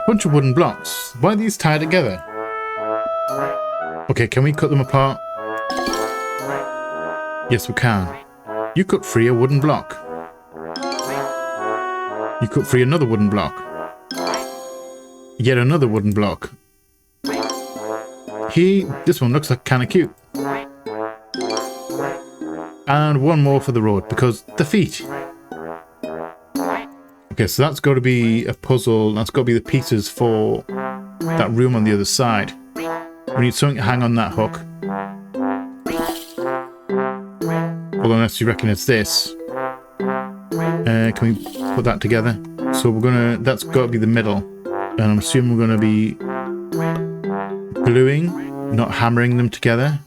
bunch of wooden blocks. Why are these tied together? Okay, can we cut them apart? Yes, we can. You cut free a wooden block. You cut free another wooden block. Yet another wooden block. This one looks like kind of cute. And one more for the road, because the feet. Okay, so that's got to be a puzzle. That's got to be the pieces for that room on the other side. We need something to hang on that hook. Well, unless you reckon it's this. Can we put that together? So we're gonna, that's got to be the middle. And I'm assuming we're going to be gluing, not hammering them together.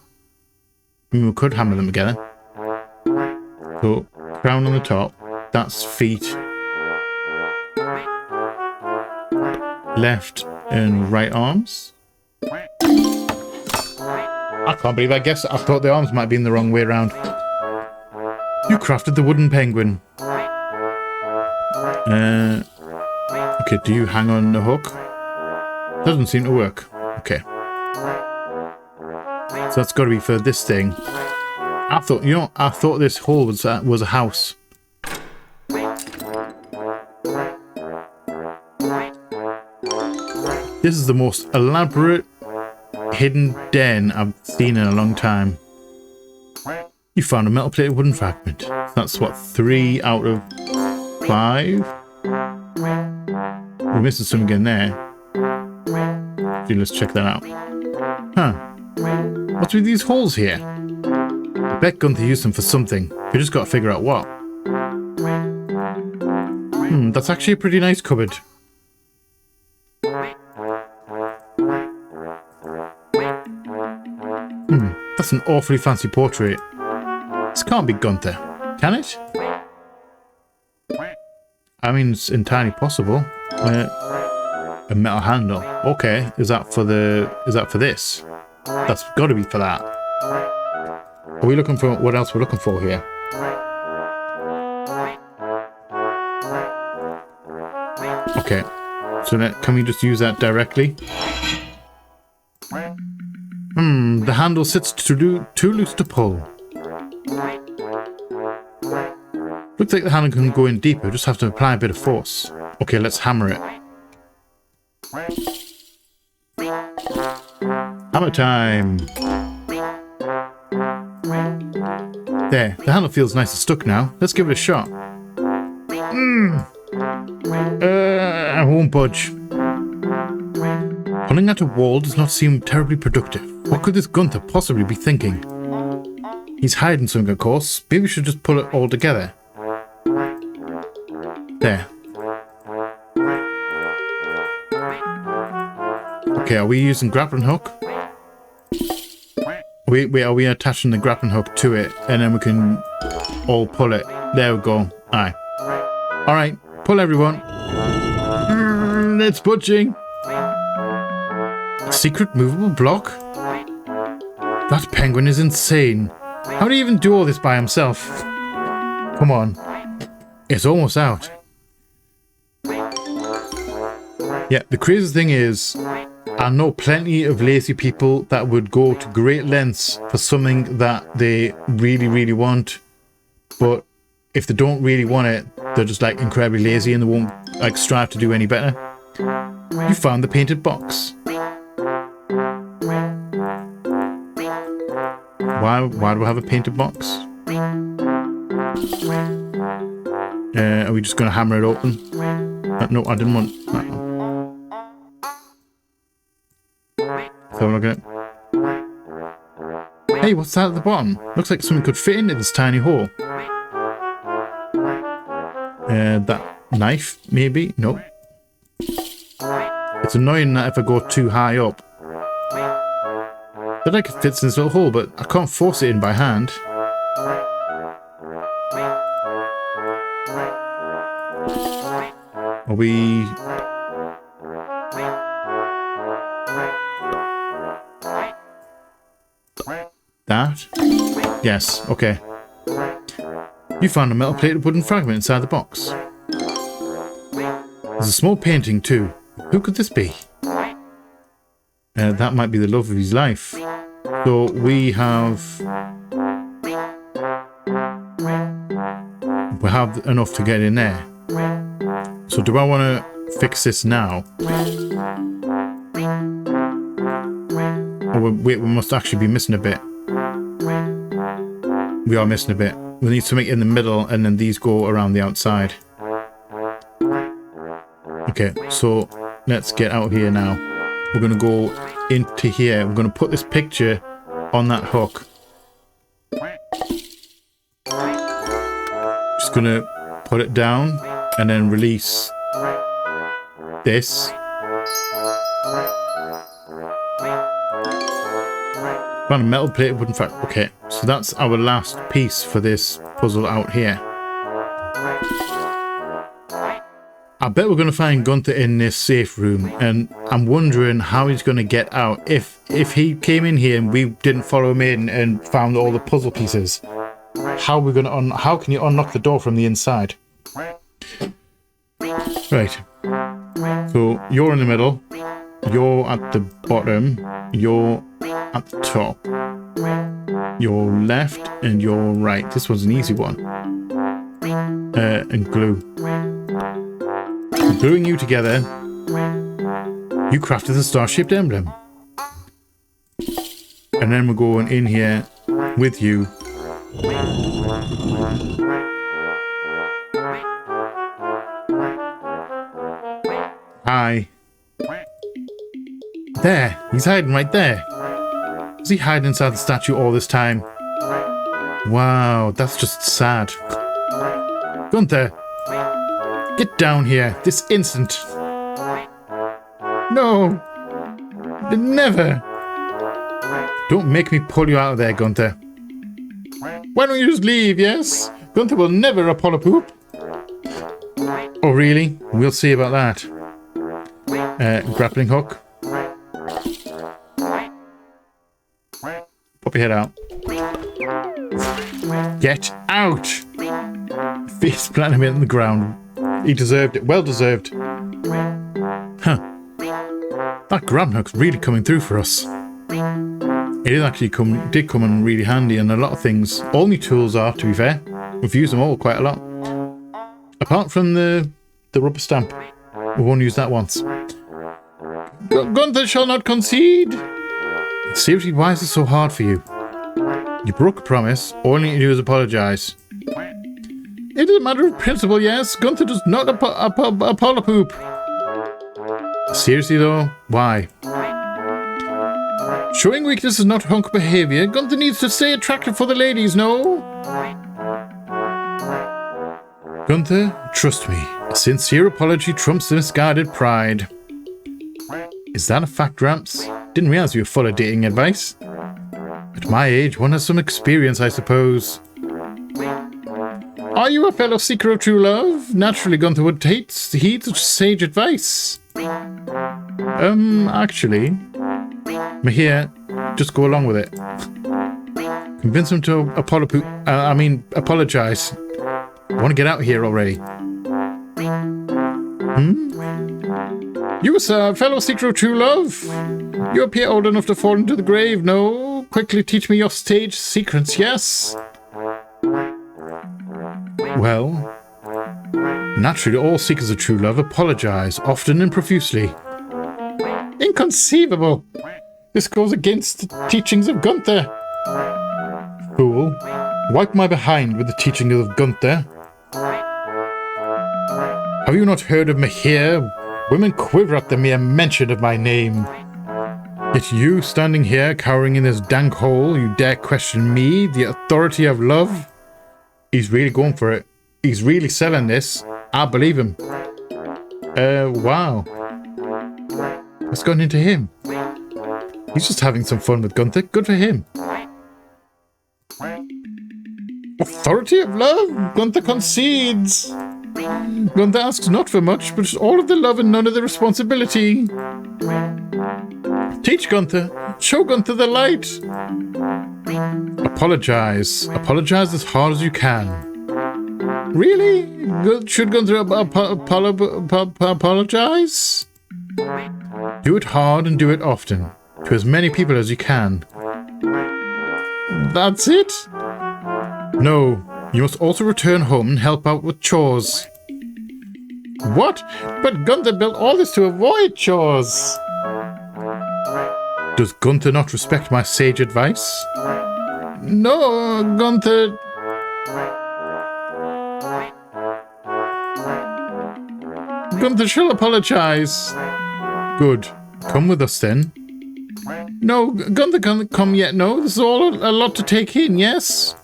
I mean, we could hammer them together. So, crown on the top. That's feet. Left and right arms. I can't believe I thought the arms might be in the wrong way around. You crafted the wooden penguin. Okay, do you hang on the hook? Doesn't seem to work. Okay. So that's got to be for this thing. I thought this hole was a house. This is the most elaborate hidden den I've seen in a long time. You found a metal plated wooden fragment. That's what, 3 out of 5? We're missing something in there. Okay, let's check that out. Huh. What's with these holes here? I bet Gunther used them for something. We just got to figure out what. That's actually a pretty nice cupboard. That's an awfully fancy portrait. This can't be Gunther, can it? I mean, it's entirely possible. A metal handle. Okay, is that for this? That's got to be for that. Are we looking for what else we're looking for here? Okay, so can we just use that directly? The handle sits too loose to pull. Looks like the handle can go in deeper, just have to apply a bit of force. Okay, let's hammer it. Hammer time! There, the handle feels nice and stuck now. Let's give it a shot. I won't budge. Pulling at a wall does not seem terribly productive. What could this Gunther possibly be thinking? He's hiding something, of course. Maybe we should just pull it all together. There. Okay, are we using grappling hook? Wait, are we attaching the grappling hook to it and then we can all pull it? There we go. Aye. Alright, pull everyone. It's budging. Secret movable block? That penguin is insane. How do you even do all this by himself? Come on. It's almost out. Yeah, the crazy thing is, I know plenty of lazy people that would go to great lengths for something that they really, really want. But if they don't really want it, they're just like incredibly lazy and they won't like strive to do any better. You found the painted box. Why do I have a painted box? Are we just going to hammer it open? No, I didn't want that one. So I'm looking at... Hey, what's that at the bottom? Looks like something could fit into this tiny hole. That knife, maybe? Nope. It's annoying that if I go too high up. I feel like it fits in this little hole, but I can't force it in by hand. Are we... That? Yes, okay. You found a metal plated wooden fragment inside the box. There's a small painting too. Who could this be? That might be the love of his life. So we have enough to get in there. So do I want to fix this now? Oh wait, we must actually be missing a bit. We are missing a bit. We need something in the middle and then these go around the outside. Okay, so let's get out here now. We're going to go into here. We're going to put this picture on that hook. Just going to put it down and then release this. Found a metal plate wooden fact. Okay, so that's our last piece for this puzzle out here. I bet we're going to find Gunther in this safe room, and I'm wondering how he's going to get out. If he came in here and we didn't follow him in and found all the puzzle pieces, how are we going to how can you unlock the door from the inside? Right. So you're in the middle. You're at the bottom. You're at the top. Your left and your right. This was an easy one. And glue. Gluing you together, you crafted the star-shaped emblem. And then we're going in here with you. Hi. There, he's hiding right there. Was he hiding inside the statue all this time? Wow, that's just sad. Gunther! Get down here, this instant! No! Never! Don't make me pull you out of there, Gunther. Why don't you just leave, yes? Gunther will never Apollo poop. Oh, really? We'll see about that. Grappling hook. Pop your head out. Get out! Face plant him in the ground. He deserved it. Well deserved. Huh. That grappling hook's really coming through for us. It is actually did come in really handy in a lot of things. All my tools are, to be fair. We've used them all quite a lot. Apart from the rubber stamp. We won't use that once. Gunther shall not concede! Seriously, why is this so hard for you? You broke a promise. All you need to do is apologise. It is a matter of principle, yes. Gunther does not Apollo poop. Seriously though, why? Showing weakness is not hunk behaviour. Gunther needs to stay attractive for the ladies, no? Gunther, trust me. A sincere apology trumps the misguided pride. Is that a fact, Ramps? Didn't realise you were full of dating advice. At my age, one has some experience, I suppose. Are you a fellow seeker of true love? Naturally, Gunther would heed such sage advice. Actually, Mahir, just go along with it. Convince him to apologise. I want to get out of here already. You a fellow seeker of true love? You appear old enough to fall into the grave, no? Quickly teach me your stage secrets, yes? Well, naturally all seekers of true love apologise, often and profusely. Inconceivable! This goes against the teachings of Gunther. Fool, wipe my behind with the teaching of Gunther. Have you not heard of Mahir? Women quiver at the mere mention of my name. Yet you standing here, cowering in this dank hole, you dare question me, the authority of love? He's really going for it. He's really selling this. I believe him. Wow. What's gone into him? He's just having some fun with Gunther. Good for him. Authority of love? Gunther concedes. Gunther asks not for much, but all of the love and none of the responsibility. Teach Gunther. Show Gunther the light. Apologize. Apologize as hard as you can. Really? Should Gunther apologize? Do it hard and do it often. To as many people as you can. That's it? No. You must also return home and help out with chores. What? But Gunther built all this to avoid chores. Does Gunther not respect my sage advice? No, Gunther... Gunther shall apologize. Good. Come with us then. No, Gunther can't come yet, no. This is all a lot to take in, yes?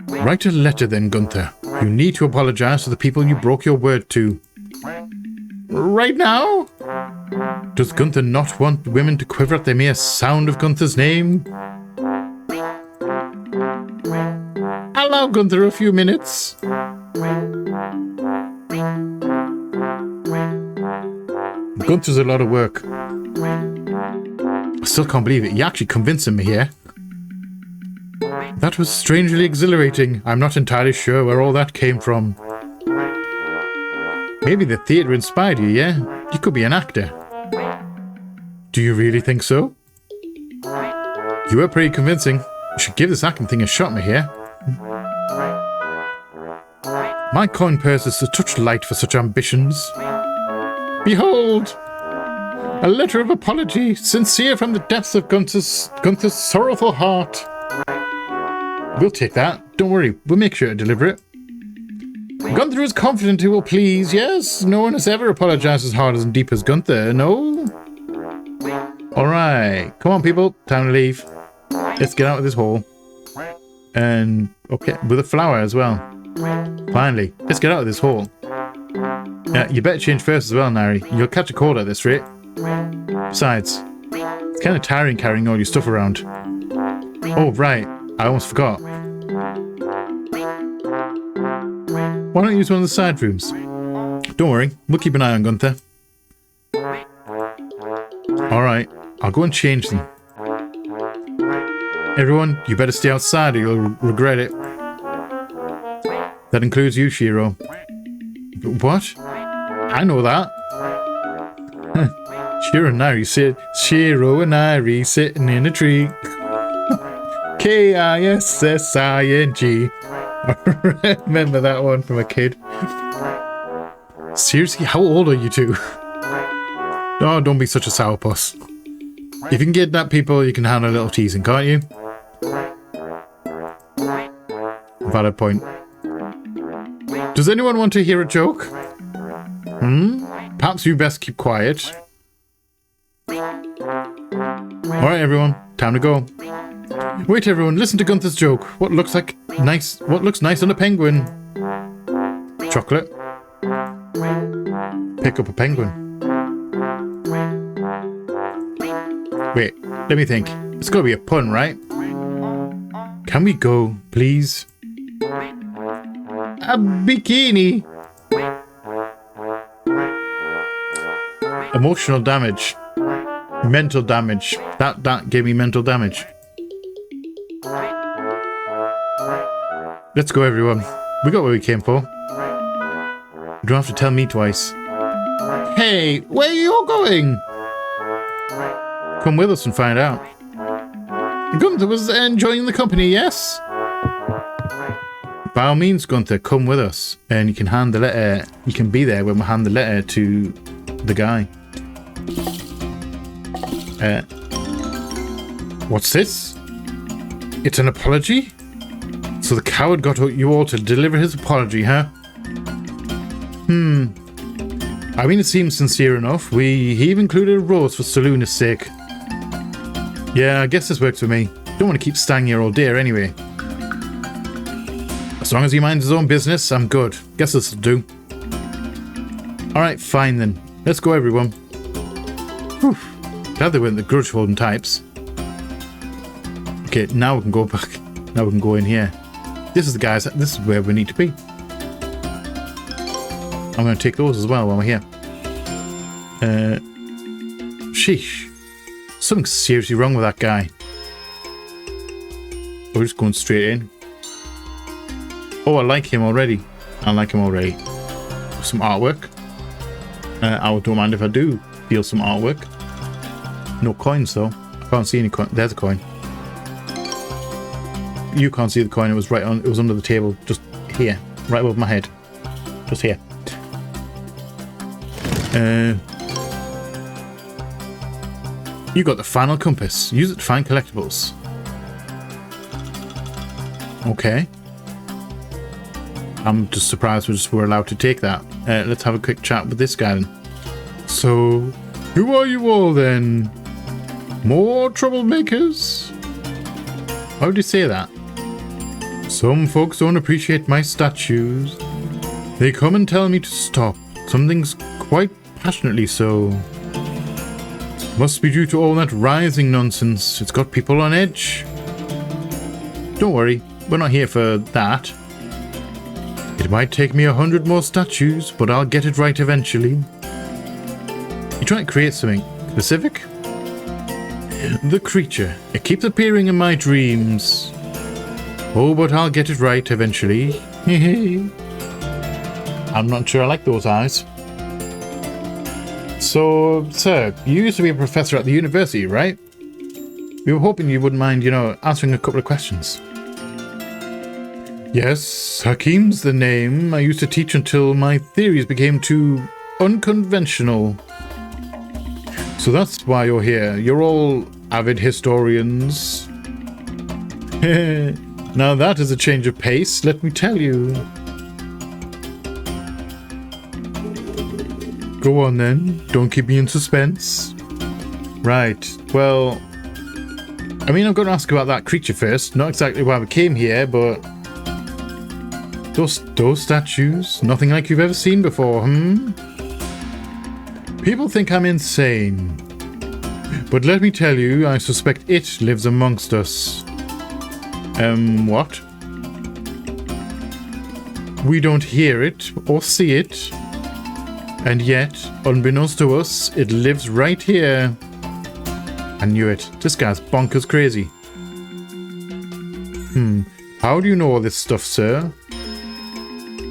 Write a letter then, Gunther. You need to apologize to the people you broke your word to. Right now? Does Gunther not want women to quiver at the mere sound of Gunther's name? Allow Gunther a few minutes. Gunther's a lot of work. I still can't believe it. You actually convincing me here. That was strangely exhilarating. I'm not entirely sure where all that came from. Maybe the theatre inspired you, yeah? You could be an actor. Do you really think so? You were pretty convincing. You should give this acting thing a shot, my dear. My coin purse is a touch light for such ambitions. Behold! A letter of apology, sincere from the depths of Gunther's sorrowful heart. We'll take that. Don't worry, we'll make sure to deliver it. Gunther is confident he will please, yes? No one has ever apologized as hard and deep as Gunther, no? Alright, come on people, time to leave. Let's get out of this hole. And, okay, with a flower as well. Finally, let's get out of this hole. You better change first as well, Nairi. You'll catch a cold at this rate. Besides, it's kind of tiring carrying all your stuff around. Oh, right. I almost forgot. Why don't you use one of the side rooms? Don't worry. We'll keep an eye on Gunther. Alright. I'll go and change them. Everyone, you better stay outside or you'll regret it. That includes you, Shiro. What? I know that. Shiro and Nairi sitting in a tree. Kissing. I remember that one from a kid. Seriously, how old are you two? Oh, don't be such a sourpuss. If you can kidnap people, you can handle a little teasing, can't you? Valid point. Does anyone want to hear a joke? Perhaps you best keep quiet. Alright everyone, time to go. Wait everyone, listen to Gunther's joke. What looks nice on a penguin? Chocolate. Pick up a penguin. Wait, let me think. It's gotta be a pun, right? Can we go, please? A bikini. Emotional damage. Mental damage. That gave me mental damage. Let's go, everyone. We got what we came for. You don't have to tell me twice. Hey, where are you going? Come with us and find out. Gunther was enjoying the company, yes? By all means, Gunther, come with us. And you can hand the letter. You can be there when we hand the letter to the guy. What's this? It's an apology? So the coward got you all to deliver his apology, huh? I mean, it seems sincere enough. He even included a rose for Saloon's sake. Yeah, I guess this works for me. Don't want to keep staying here all day anyway. As long as he minds his own business, I'm good. Guess this'll do. Alright, fine then. Let's go, everyone. Whew. Glad they weren't the grudge-holding types. Okay, now we can go back. Now we can go in here. This is the guys. This is where we need to be. I'm going to take those as well while we're here. Sheesh. Something's seriously wrong with that guy. We're just going straight in. Oh, I like him already. I like him already. Some artwork. I don't mind if I do deal some artwork. No coins though. I can't see any coin. There's a coin. You can't see the coin. It was right on. It was under the table, just here, right above my head, just here. You got the final compass. Use it to find collectibles. Okay. I'm just surprised we're allowed to take that. Let's have a quick chat with this guy then. So, who are you all then? More troublemakers? How would you say that? Some folks don't appreciate my statues. They come and tell me to stop. Some things quite passionately so. Must be due to all that rising nonsense. It's got people on edge. Don't worry, we're not here for that. It might take me 100 more statues, but I'll get it right eventually. You trying to create something specific? The creature. It keeps appearing in my dreams. Oh, but I'll get it right eventually. I'm not sure I like those eyes. So, sir, you used to be a professor at the university, right? We were hoping you wouldn't mind, answering a couple of questions. Yes, Hakim's the name. I used to teach until my theories became too unconventional. So that's why you're here. You're all avid historians. Now that is a change of pace, let me tell you. Go on then, don't keep me in suspense. Right, well, I mean, I'm going to ask about that creature first. Not exactly why we came here, but those statues, nothing like you've ever seen before, People think I'm insane. But let me tell you, I suspect it lives amongst us. What? We don't hear it or see it. And yet, unbeknownst to us, it lives right here. I knew it. This guy's bonkers crazy. How do you know all this stuff, sir?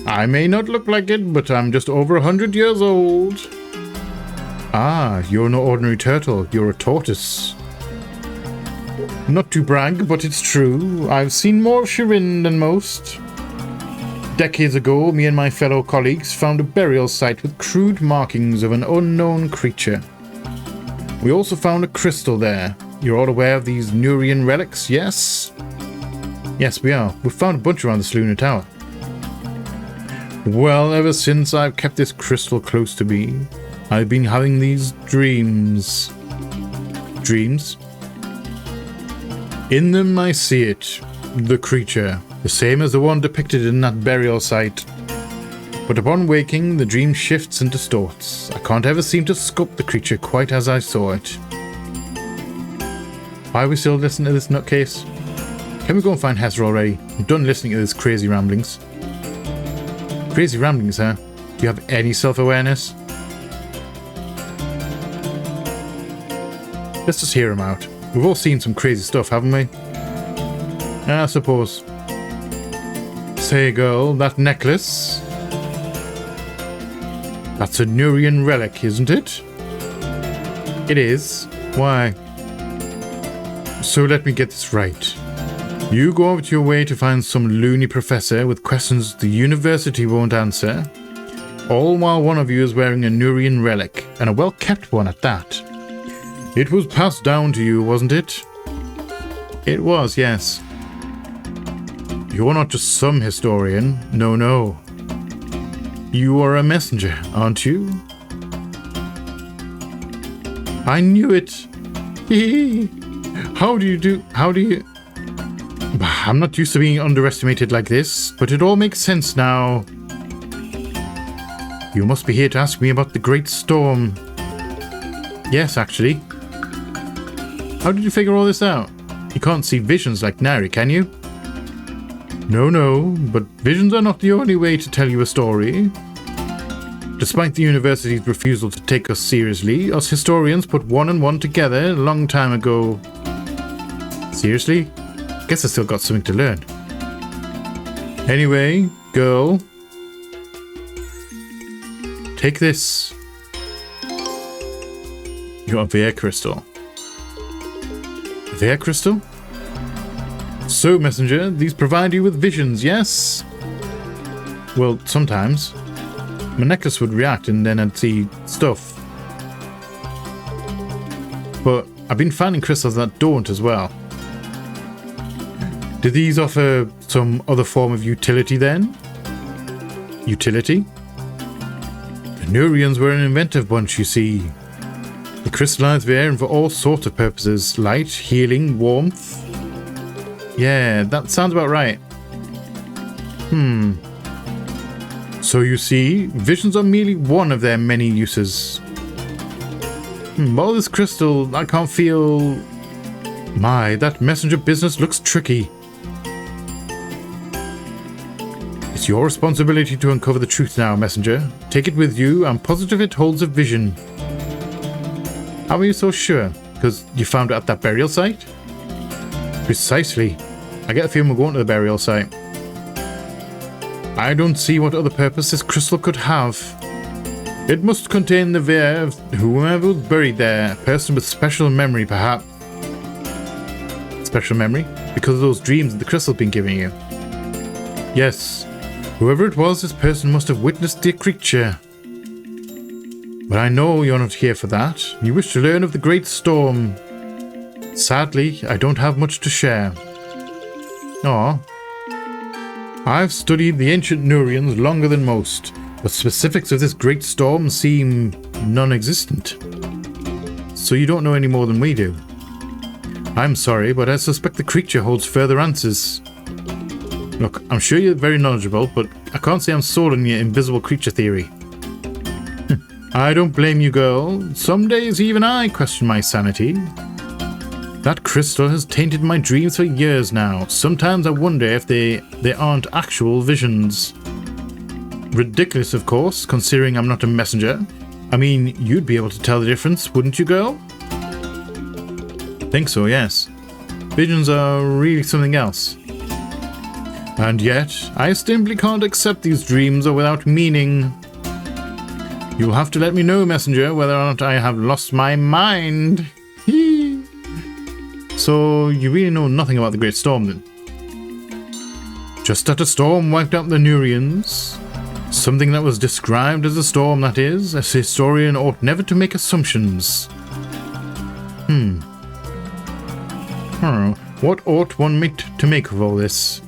I may not look like it, but I'm just over 100 years old. Ah, you're no ordinary turtle. You're a tortoise. Not to brag, but it's true. I've seen more of Shirin than most. Decades ago, me and my fellow colleagues found a burial site with crude markings of an unknown creature. We also found a crystal there. You're all aware of these Nairian relics, yes? Yes, we are. We found a bunch around the Saloon Tower. Well, ever since I've kept this crystal close to me, I've been having these dreams. Dreams? In them I see it, the creature, the same as the one depicted in that burial site. But upon waking, the dream shifts and distorts. I can't ever seem to sculpt the creature quite as I saw it. Why are we still listening to this nutcase? Can we go and find Hesra already? I'm done listening to this crazy ramblings. Crazy ramblings, huh? Do you have any self-awareness? Let's just hear him out. We've all seen some crazy stuff, haven't we? I suppose. Say, girl, that necklace? That's a Nairian relic, isn't it? It is. Why? So let me get this right. You go out your way to find some loony professor with questions the university won't answer, all while one of you is wearing a Nairian relic, and a well-kept one at that. It was passed down to you, wasn't it? It was, yes. You're not just some historian. No, no. You are a messenger, aren't you? I knew it. How do you... I'm not used to being underestimated like this, but it all makes sense now. You must be here to ask me about the Great Storm. Yes, actually. How did you figure all this out? You can't see visions like Nairi, can you? No, but visions are not the only way to tell you a story. Despite the university's refusal to take us seriously, us historians put one and one together a long time ago. Seriously? Guess I still got something to learn. Anyway, girl. Take this. Your Veer crystal. Veer crystal? So, messenger, these provide you with visions, yes? Well, sometimes. My necklace would react and then I'd see stuff. But I've been finding crystals that don't as well. Do these offer some other form of utility then? Utility? The Nairians were an inventive bunch, you see. They crystallized Veer for all sorts of purposes. Light, healing, warmth. Yeah, that sounds about right. So you see, visions are merely one of their many uses. All this crystal, I can't feel... My, that messenger business looks tricky. It's your responsibility to uncover the truth now, messenger. Take it with you. I'm positive it holds a vision. How are you so sure? Because you found it at that burial site? Precisely. I get a feeling we're going to the burial site. I don't see what other purpose this crystal could have. It must contain the Veer of whoever was buried there. A person with special memory, perhaps. Special memory? Because of those dreams that the crystal's been giving you. Yes. Whoever it was, this person must have witnessed the creature. But I know you're not here for that. You wish to learn of the Great Storm. Sadly, I don't have much to share. Aw. I've studied the ancient Nairians longer than most, but specifics of this Great Storm seem non-existent. So you don't know any more than we do. I'm sorry, but I suspect the creature holds further answers. Look, I'm sure you're very knowledgeable, but I can't say I'm sold on your invisible creature theory. I don't blame you, girl. Some days even I question my sanity. That crystal has tainted my dreams for years now. Sometimes I wonder if they aren't actual visions. Ridiculous, of course, considering I'm not a messenger. I mean, you'd be able to tell the difference, wouldn't you, girl? Think so, yes. Visions are really something else. And yet, I simply can't accept these dreams are without meaning. You'll have to let me know, messenger, whether or not I have lost my mind. So, you really know nothing about the Great Storm, then? Just that a storm wiped out the Nairians. Something that was described as a storm, that is. A historian ought never to make assumptions. What ought one to make of all this?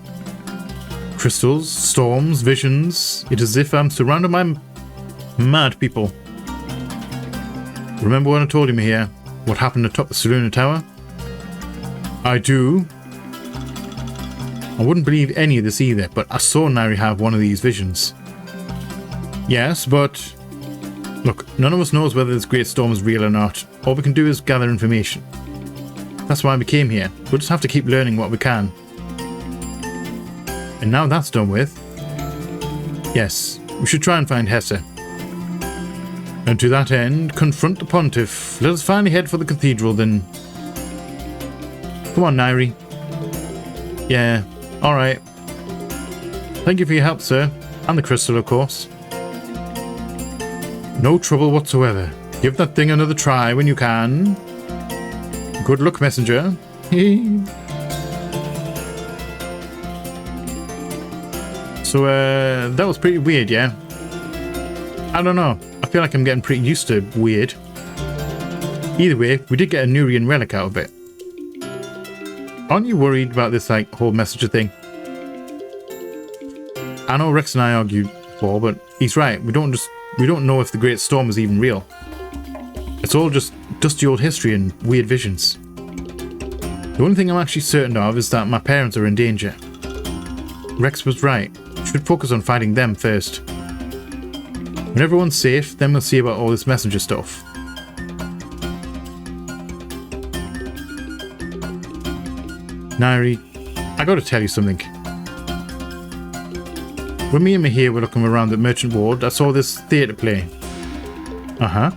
Crystals, storms, visions. It is as if I'm surrounded by mad people. Remember when I told him here what happened atop the Saluna Tower? I do. I wouldn't believe any of this either, but I saw Nairi have one of these visions. Yes, but... Look, none of us knows whether this Great Storm is real or not. All we can do is gather information. That's why we came here. We'll just have to keep learning what we can. And now that's done with... Yes, we should try and find Hesse. And to that end, confront the Pontiff. Let us finally head for the cathedral then. Come on, Nairi. Yeah, alright. Thank you for your help, sir. And the crystal, of course. No trouble whatsoever. Give that thing another try when you can. Good luck, messenger. So, that was pretty weird, yeah? I don't know. I feel like I'm getting pretty used to weird. Either way, we did get a Nairian relic out of it. Aren't you worried about this, like, whole messenger thing? I know Rex and I argued before, but he's right. We don't know if the Great Storm is even real. It's all just dusty old history and weird visions. The only thing I'm actually certain of is that my parents are in danger. Rex was right. Should focus on fighting them first. When everyone's safe, then we'll see about all this messenger stuff. Nairi, I gotta tell you something. When me and Mahir were looking around the merchant ward, I saw this theatre play. Uh-huh.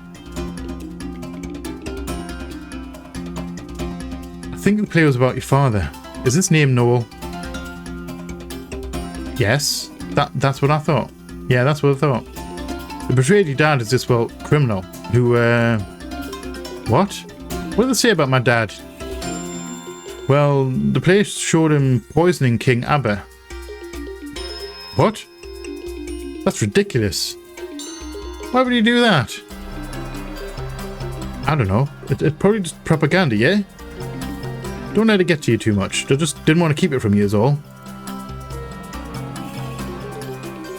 I think the play was about your father. Is his name Noel? Yes, that's what I thought. Yeah, that's what I thought. The betrayed your dad is this, well, criminal who, What? What did they say about my dad? Well, the play showed him poisoning King Abba. What? That's ridiculous. Why would he do that? I don't know. It's probably just propaganda, yeah? Don't let it get to you too much. They just didn't want to keep it from you is all.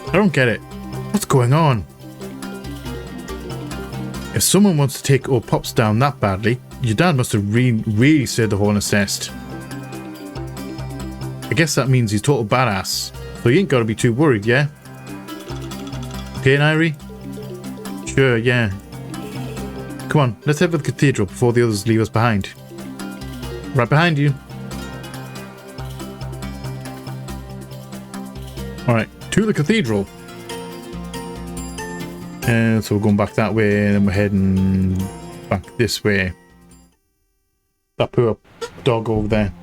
I don't get it. What's going on? If someone wants to take old Pops down that badly, your dad must have really stirred the hornet's nest. I guess that means he's total badass, so you ain't gotta be too worried, yeah? Okay, Nairi? Sure, yeah. Come on, let's head for the cathedral before the others leave us behind. Right behind you. Alright, to the cathedral. So we're going back that way, and then we're heading back this way. That poor dog over there.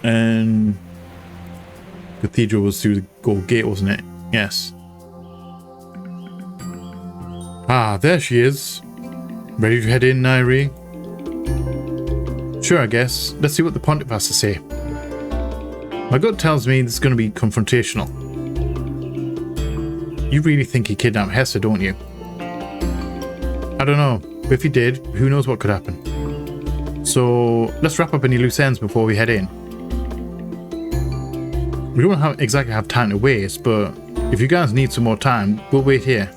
And cathedral was through the gold gate, wasn't it? Yes. Ah, there she is. Ready to head in, Nairi? Sure, I guess. Let's see what the pontiff has to say. My gut tells me this is going to be confrontational. You really think he kidnapped Hesse, don't you? I don't know. But if he did, who knows what could happen. So, let's wrap up any loose ends before we head in. We don't exactly have time to waste, but if you guys need some more time, we'll wait here.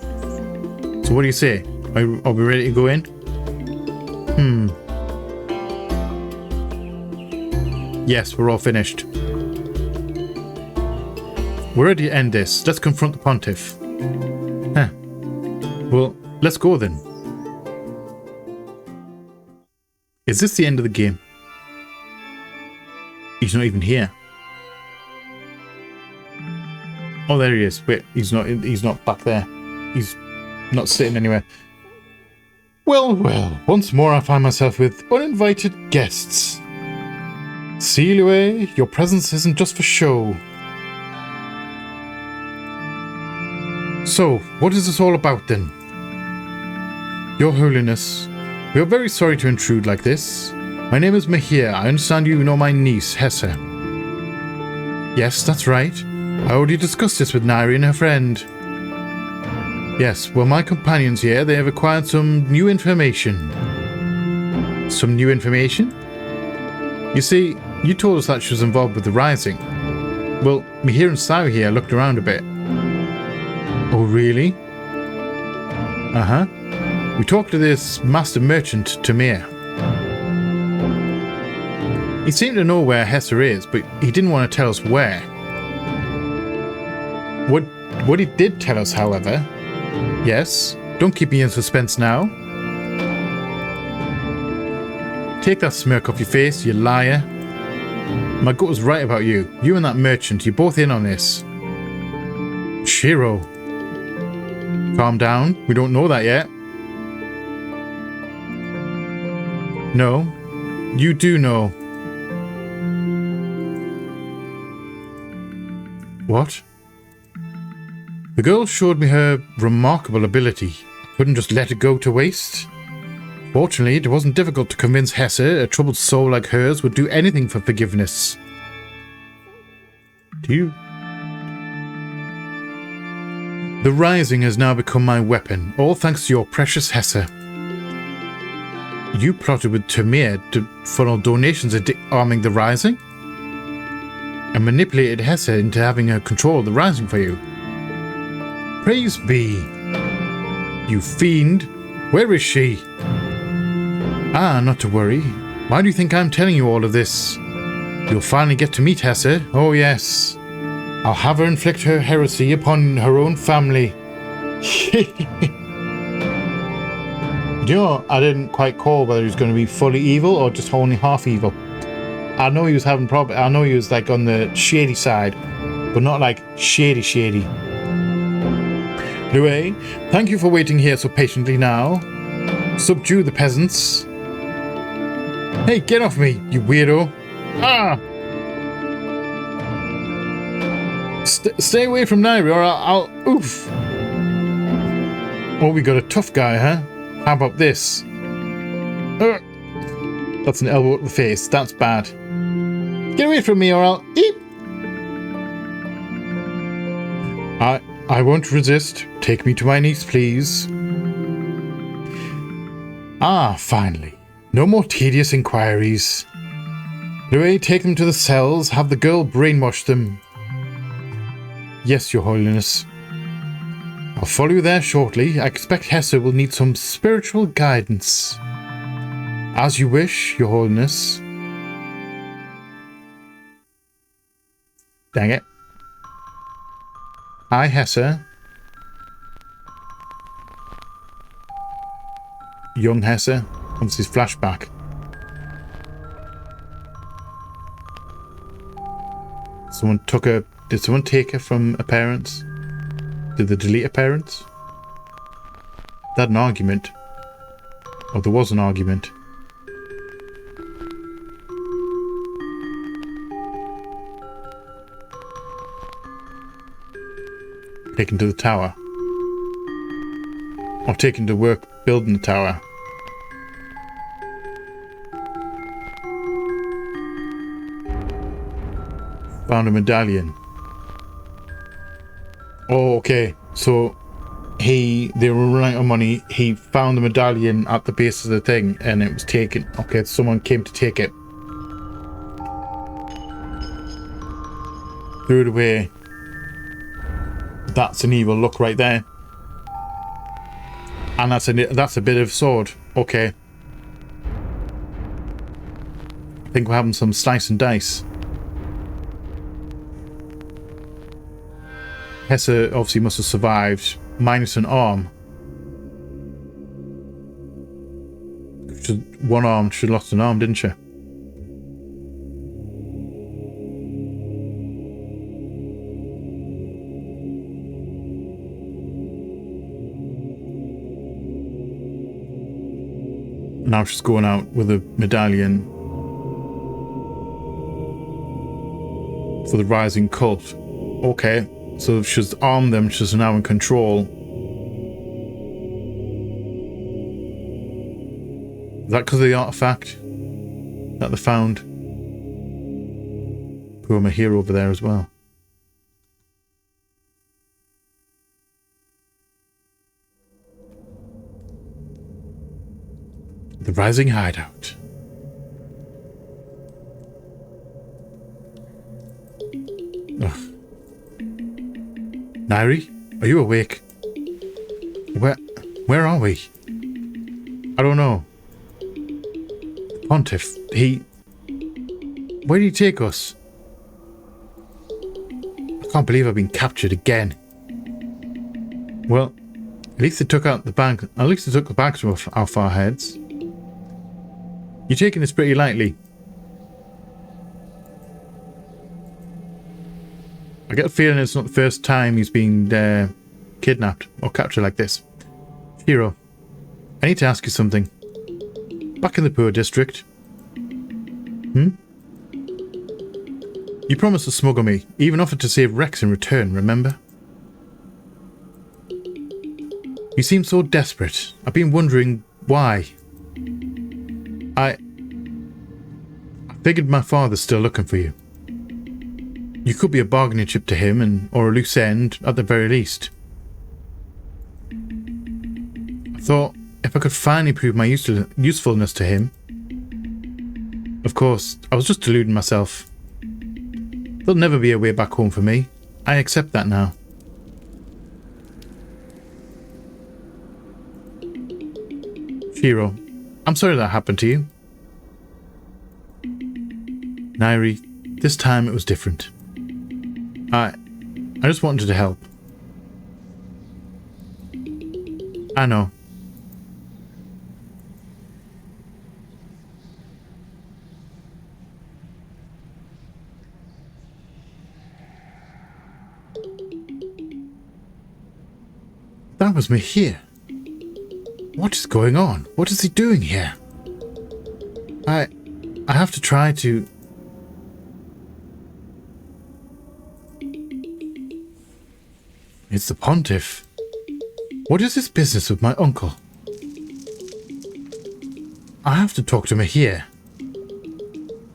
So what do you say? Are we ready to go in? Yes, we're all finished. We're ready to end this. Let's confront the pontiff. Huh. Well, let's go then. Is this the end of the game? He's not even here. Oh, there he is. Wait, he's not back there. He's not sitting anywhere. Well, once more I find myself with uninvited guests. Sealway, your presence isn't just for show. So, what is this all about then? Your Holiness, we are very sorry to intrude like this. My name is Mahir. I understand you know my niece, Hesse. Yes, that's right. I already discussed this with Nairi and her friend. Yes, well, my companions here, they have acquired some new information. Some new information? You see, you told us that she was involved with the Rising. Well, Mahir and Sao here looked around a bit. Oh, really? Uh-huh. We talked to this master merchant, Tamir. He seemed to know where Hesse is, but he didn't want to tell us where. What he did tell us, however... Yes, don't keep me in suspense now. Take that smirk off your face, you liar. My gut was right about you. You and that merchant, you're both in on this. Shiro. Calm down, we don't know that yet. No, you do know. What? The girl showed me her remarkable ability. I couldn't just let it go to waste. Fortunately, it wasn't difficult to convince Hesse a troubled soul like hers would do anything for forgiveness. Do you? The Rising has now become my weapon, all thanks to your precious Hesse. You plotted with Tamir to funnel donations into arming the Rising? And manipulated Hesse into having her control the Rising for you. Praise be, you fiend. Where is she? Ah, not to worry. Why do you think I'm telling you all of this? You'll finally get to meet Hesse. Oh yes. I'll have her inflict her heresy upon her own family. You know, I didn't quite call whether he was going to be fully evil or just only half evil. I know he was having problems. I know he was like on the shady side, but not like shady. Anyway, thank you for waiting here so patiently now. Subdue the peasants. Hey, get off me, you weirdo. Ah! Stay away from Nairi or I'll oof. Oh, we got a tough guy, huh? How about this? That's an elbow at the face. That's bad. Get away from me or I'll eep. I won't resist. Take me to my niece, please. Ah, finally. No more tedious inquiries. Anyway, take them to the cells. Have the girl brainwash them. Yes, Your Holiness. I'll follow you there shortly. I expect Hesse will need some spiritual guidance. As you wish, Your Holiness. Dang it. Hi, Hesse. Young Hesse. Wants his flashback. Someone took her. Did someone take her from her parents? Did they delete her parents? They had an argument. Oh, there was an argument. Taken to the tower. Or taken to work building the tower. Found a medallion. Oh, okay. So they were running out of money. He found the medallion at the base of the thing and it was taken. Okay, someone came to take it. Threw it away. That's an evil look right there. And that's a bit of sword. Okay. I think we're having some slice and dice. Hesse obviously must have survived, minus an arm. One arm, she lost an arm, didn't she? Now she's going out with a medallion for the rising cult. Okay. So she's armed them, she's now in control. Is that because of the artifact that they found? Poor Mahir over there as well. The rising hideout. Ugh. Nairi, are you awake? Where are we? I don't know. Pontiff, where did he take us? I can't believe I've been captured again. Well, at least they took out the bag. At least they took the bags off our heads. You're taking this pretty lightly. I get a feeling it's not the first time he's been kidnapped or captured like this. Hero, I need to ask you something. Back in the poor district. You promised to smuggle me, even offered to save Rex in return, remember? You seem so desperate. I've been wondering why. I figured my father's still looking for you. You could be a bargaining chip to him, or a loose end, at the very least. I thought, if I could finally prove my usefulness to him... Of course, I was just deluding myself. There'll never be a way back home for me. I accept that now. Shiro, I'm sorry that happened to you. Nairi, this time it was different. I just wanted to help. I know. That was me here. What is going on? What is he doing here? I have to try to... It's the Pontiff. What is his business with my uncle? I have to talk to him here.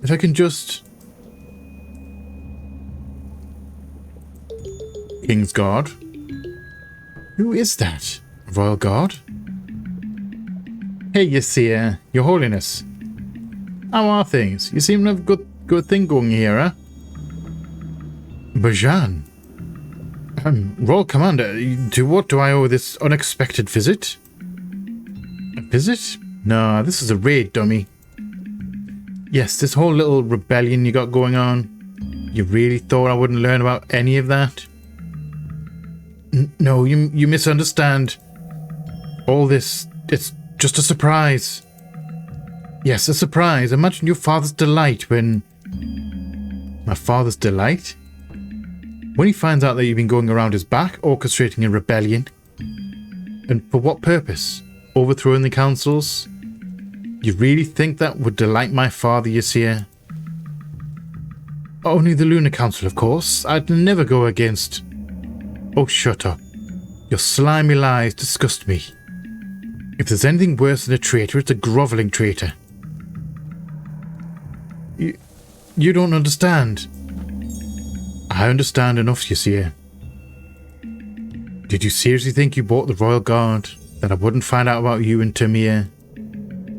If I can just... King's Guard? Who is that? Royal Guard? Hey, Yasir, Your Holiness. How are things? You seem to have a good thing going here, huh? Bajan. Royal Commander, to what do I owe this unexpected visit? A visit? No, this is a raid, dummy. Yes, this whole little rebellion you got going on. You really thought I wouldn't learn about any of that? No, you misunderstand. All this, it's just a surprise. Yes, a surprise. Imagine your father's delight when... My father's delight? When he finds out that you've been going around his back, orchestrating a rebellion. And for what purpose? Overthrowing the councils? You really think that would delight my father, Yasir? Only the Lunar Council, of course. I'd never go against... Oh, shut up. Your slimy lies disgust me. If there's anything worse than a traitor, it's a grovelling traitor. You don't understand. I understand enough, Yasir. Did you seriously think you bought the Royal Guard? That I wouldn't find out about you and Tamir?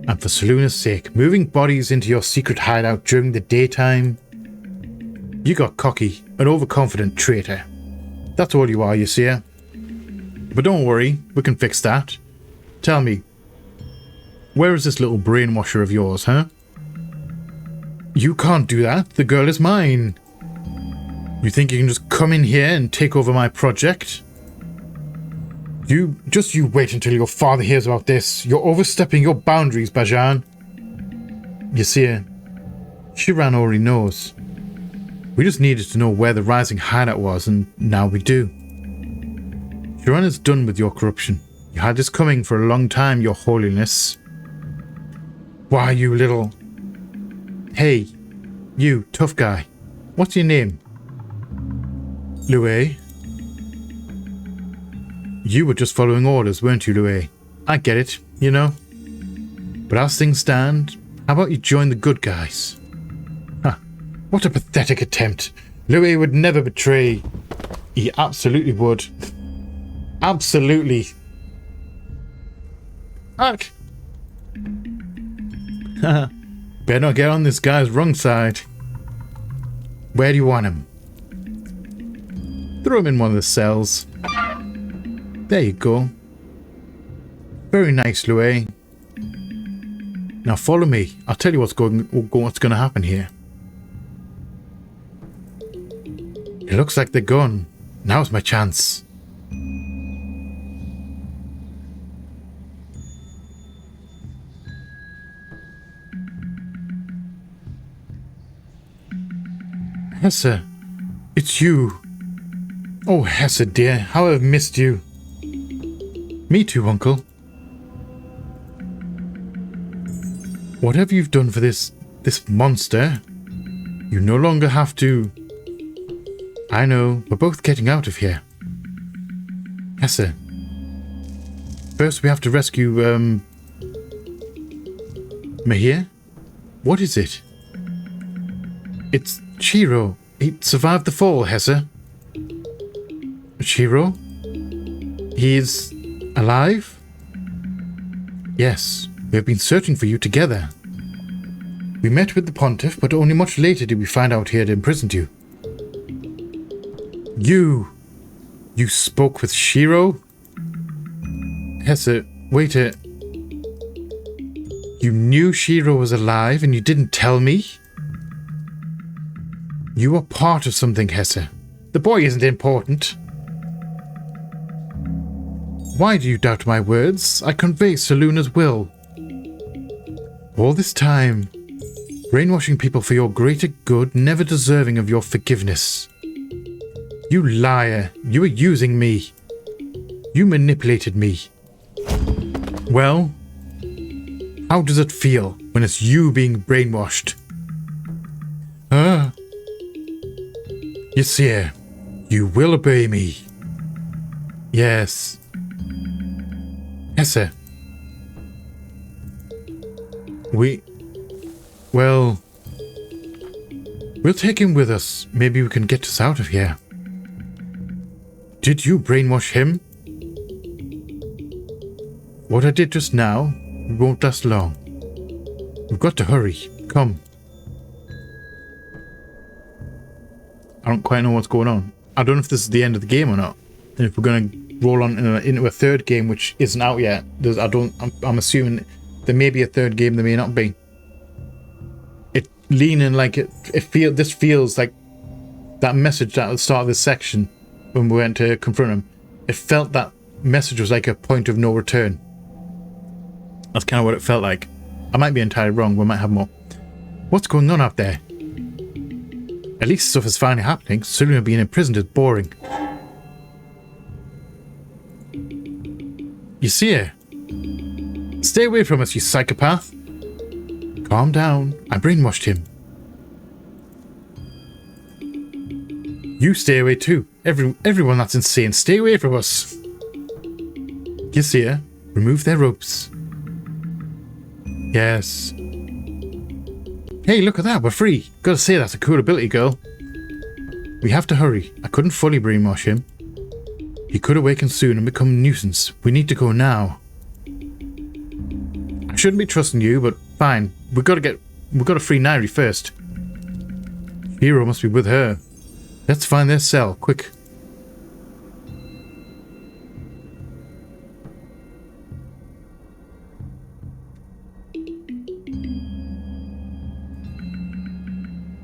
And for Seluna's sake, moving bodies into your secret hideout during the daytime? You got cocky, an overconfident traitor. That's all you are, Yasir. But don't worry, we can fix that. Tell me, where is this little brainwasher of yours, huh? You can't do that. The girl is mine. You think you can just come in here and take over my project? You wait until your father hears about this. You're overstepping your boundaries, Bajan. Yasir, Shirin already knows. We just needed to know where the rising hideout was, and now we do. Shirin is done with your corruption. You had this coming for a long time, Your Holiness. Why, you little... Hey, you, tough guy. What's your name? Louis? You were just following orders, weren't you, Louis? I get it, you know. But as things stand, how about you join the good guys? Huh, what a pathetic attempt. Louis would never betray. He absolutely would. Absolutely. Fuck. Better not get on this guy's wrong side. Where do you want him? Throw him in one of the cells. There you go. Very nice, Louis. Now follow me. I'll tell you what's going to happen here. It looks like they're gone. Now's my chance. Hesse, it's you. Oh, Hesse, dear, how I've missed you. Me too, Uncle. Whatever you've done for this monster, you no longer have to... I know, we're both getting out of here. Hesse, first we have to rescue, Mahir? What is it? It's Shiro. He survived the fall, Hesse. Shiro? He's alive? Yes, we have been searching for you together. We met with the Pontiff, but only much later did we find out he had imprisoned you. You spoke with Shiro? Hesse, wait a... You knew Shiro was alive and you didn't tell me? You are part of something, Hesse. The boy isn't important. Why do you doubt my words? I convey Seluna's will. All this time, brainwashing people for your greater good, never deserving of your forgiveness. You liar, you were using me. You manipulated me. Well, how does it feel when it's you being brainwashed? Ysir, you will obey me. Yes. Hesse. Well, we'll take him with us. Maybe we can get us out of here. Did you brainwash him? What I did just now won't last long. We've got to hurry. Come. I don't quite know what's going on. I don't know if this is the end of the game or not. And if we're going to roll on into a third game, which isn't out yet. I'm assuming there may be a third game, there may not be. This feels like that message at the start of this section when we went to confront him. It felt that message was like a point of no return. That's kind of what it felt like. I might be entirely wrong. We might have more. What's going on out there? At least stuff is finally happening. Seluna being imprisoned is boring. You see her? Stay away from us, you psychopath. Calm down. I brainwashed him. You stay away too. Everyone that's insane, stay away from us. You see her? Remove their ropes. Yes. Hey, look at that. We're free. Gotta say, that's a cool ability, girl. We have to hurry. I couldn't fully brainwash him. He could awaken soon and become a nuisance. We need to go now. I shouldn't be trusting you, but fine. We've got to free Nairi first. Hero must be with her. Let's find their cell, quick.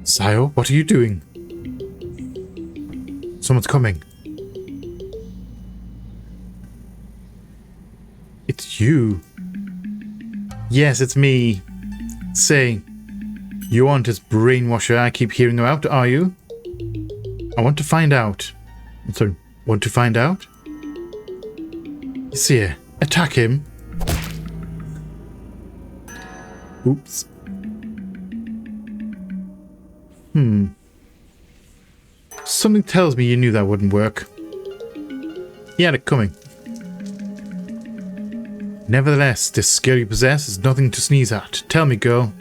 Sayo, what are you doing? Someone's coming. It's you. Yes, it's me. Say, you aren't this brainwasher I keep hearing about, are you? I want to find out. Sorry, want to find out? See, attack him. Oops. Something tells me you knew that wouldn't work. He had it coming. Nevertheless, this skill you possess is nothing to sneeze at. Tell me, girl,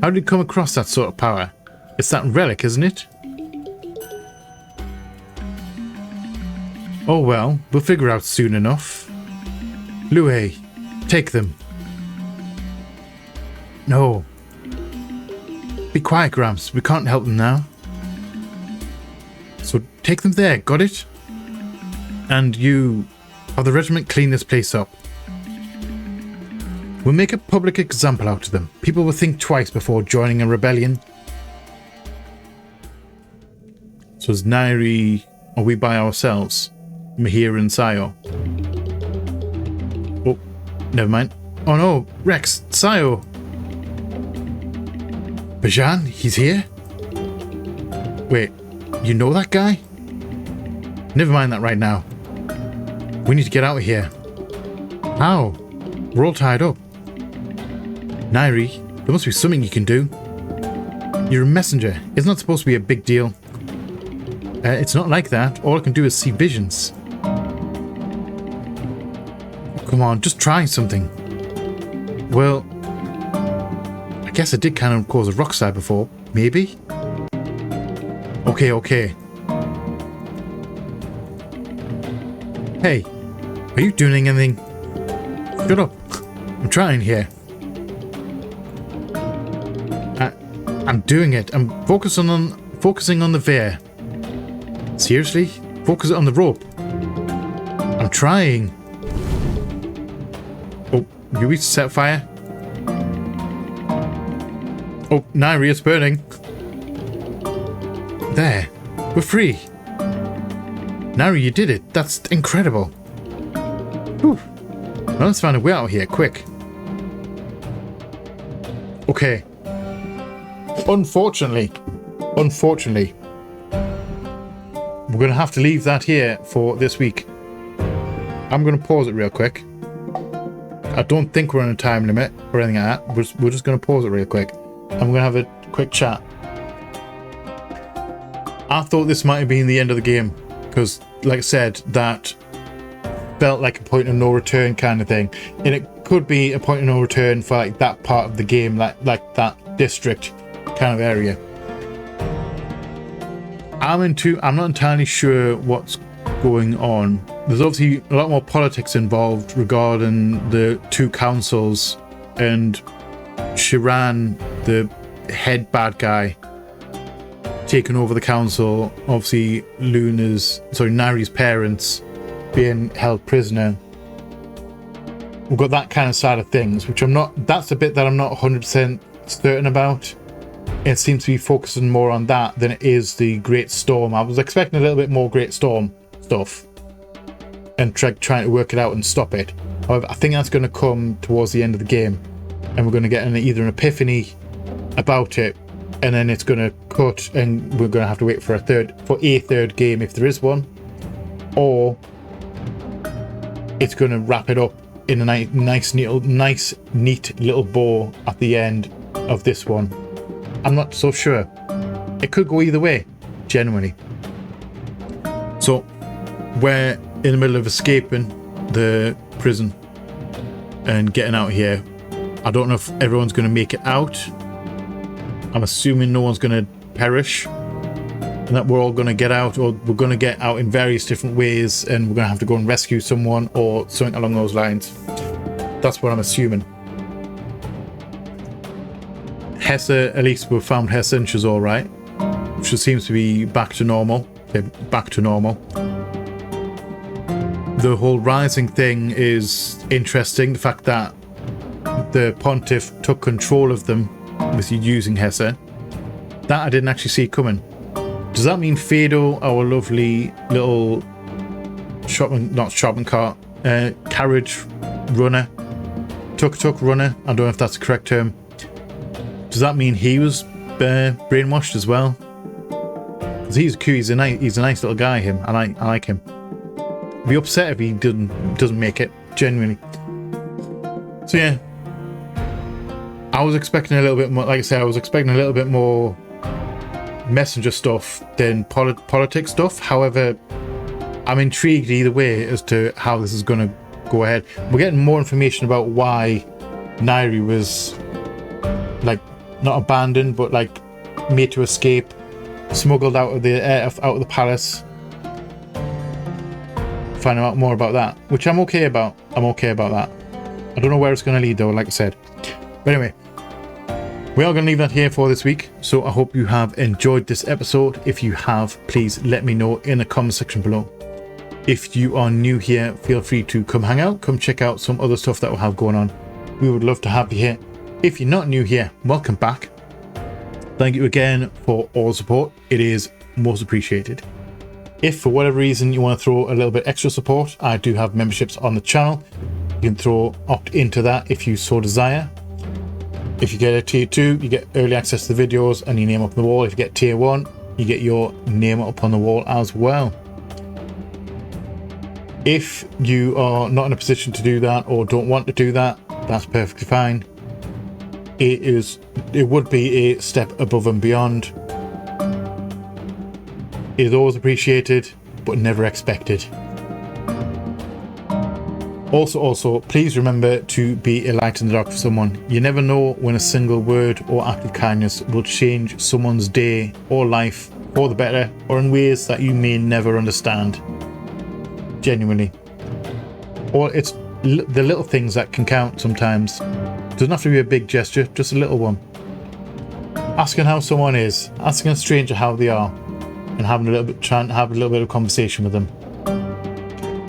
how did you come across that sort of power? It's that relic, isn't it? Oh well, we'll figure out soon enough. Lue, take them. No. Be quiet, Gramps. We can't help them now. So take them there, got it? And you, have the regiment clean this place up. We'll make a public example out of them. People will think twice before joining a rebellion. So is Nairi, are we by ourselves? Mahir and Sayo. Oh, never mind. Oh no, Rex, Sayo. Bajan, he's here? Wait, you know that guy? Never mind that right now. We need to get out of here. How? We're all tied up. Nairi, there must be something you can do. You're a messenger. It's not supposed to be a big deal. It's not like that. All I can do is see visions. Come on, just try something. Well, I guess I did kind of cause a rock slide before. Maybe? Okay. Hey, are you doing anything? Shut up. I'm trying here. I'm doing it. I'm focusing on the veer. Seriously? Focus on the rope. I'm trying. Oh, you reached set fire? Oh, Nairi, it's burning. There. We're free. Nairi, you did it. That's incredible. Whew. Well, let's find a way out of here, quick. Okay. Unfortunately, we're going to have to leave that here for this week. I'm going to pause it real quick. I don't think we're on a time limit or anything like that. We're just going to pause it real quick. And we're going to have a quick chat. I thought this might have been the end of the game. Because, like I said, that felt like a point of no return kind of thing. And it could be a point of no return for like that part of the game, like that district kind of area. I'm not entirely sure what's going on. There's obviously a lot more politics involved regarding the two councils and Shirin, the head bad guy, taking over the council. Obviously Nairi's parents being held prisoner. We've got that kind of side of things, which that's a bit that I'm not 100% certain about. It seems to be focusing more on that than it is the Great Storm. I was expecting a little bit more Great Storm stuff and trying to work it out and stop it. However, I think that's going to come towards the end of the game, and we're going to get either an epiphany about it, and then it's going to cut, and we're going to have to wait for a third game if there is one, or it's going to wrap it up in a nice, neat little bow at the end of this one. I'm not so sure. It could go either way, genuinely. So, we're in the middle of escaping the prison and getting out here. I don't know if everyone's going to make it out. I'm assuming no one's going to perish, and that we're all going to get out, or we're going to get out in various different ways, and we're going to have to go and rescue someone or something along those lines. That's what I'm assuming. Hesse, at least we've found Hesse and she's alright. She seems to be back to normal. The whole rising thing is interesting. The fact that the Pontiff took control of them with using Hesse. That I didn't actually see coming. Does that mean Fedo, our lovely little carriage runner, tuk-tuk runner, I don't know if that's the correct term, does that mean he was brainwashed as well? Because he's cute, he's a nice little guy, him. I like him. I'd be upset if he doesn't make it, genuinely. So yeah, I was expecting a little bit more, like I said, I was expecting a little bit more messenger stuff than politics stuff. However, I'm intrigued either way as to how this is going to go ahead. We're getting more information about why Nairi was like not abandoned, but like made to escape, smuggled out of the palace. Finding out more about that, which I'm okay about. I'm okay about that. I don't know where it's going to lead though, like I said. But anyway, we are going to leave that here for this week. So I hope you have enjoyed this episode. If you have, please let me know in the comment section below. If you are new here, feel free to come hang out, come check out some other stuff that we'll have going on. We would love to have you here. If you're not new here, welcome back. Thank you again for all the support. It is most appreciated. If for whatever reason you want to throw a little bit extra support, I do have memberships on the channel. You can opt into that if you so desire. If you get a tier 2, you get early access to the videos and your name up on the wall. If you get tier 1, you get your name up on the wall as well. If you are not in a position to do that or don't want to do that, that's perfectly fine. It would be a step above and beyond. It is always appreciated, but never expected. Also, please remember to be a light in the dark for someone. You never know when a single word or act of kindness will change someone's day or life for the better, or in ways that you may never understand. Genuinely. Or it's the little things that can count sometimes. It doesn't have to be a big gesture, just a little one. Asking how someone is, asking a stranger how they are, and trying to have a little bit of conversation with them.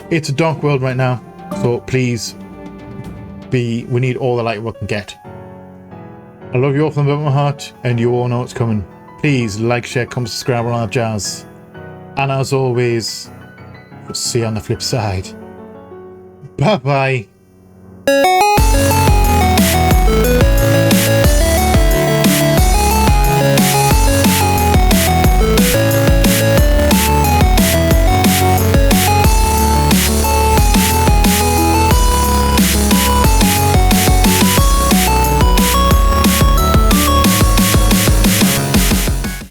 It's a dark world right now, so please we need all the light we can get. I love you all from the bottom of my heart, and you all know what's coming. Please like, share, comment, subscribe, all that jazz. And as always, we'll see you on the flip side. Bye bye.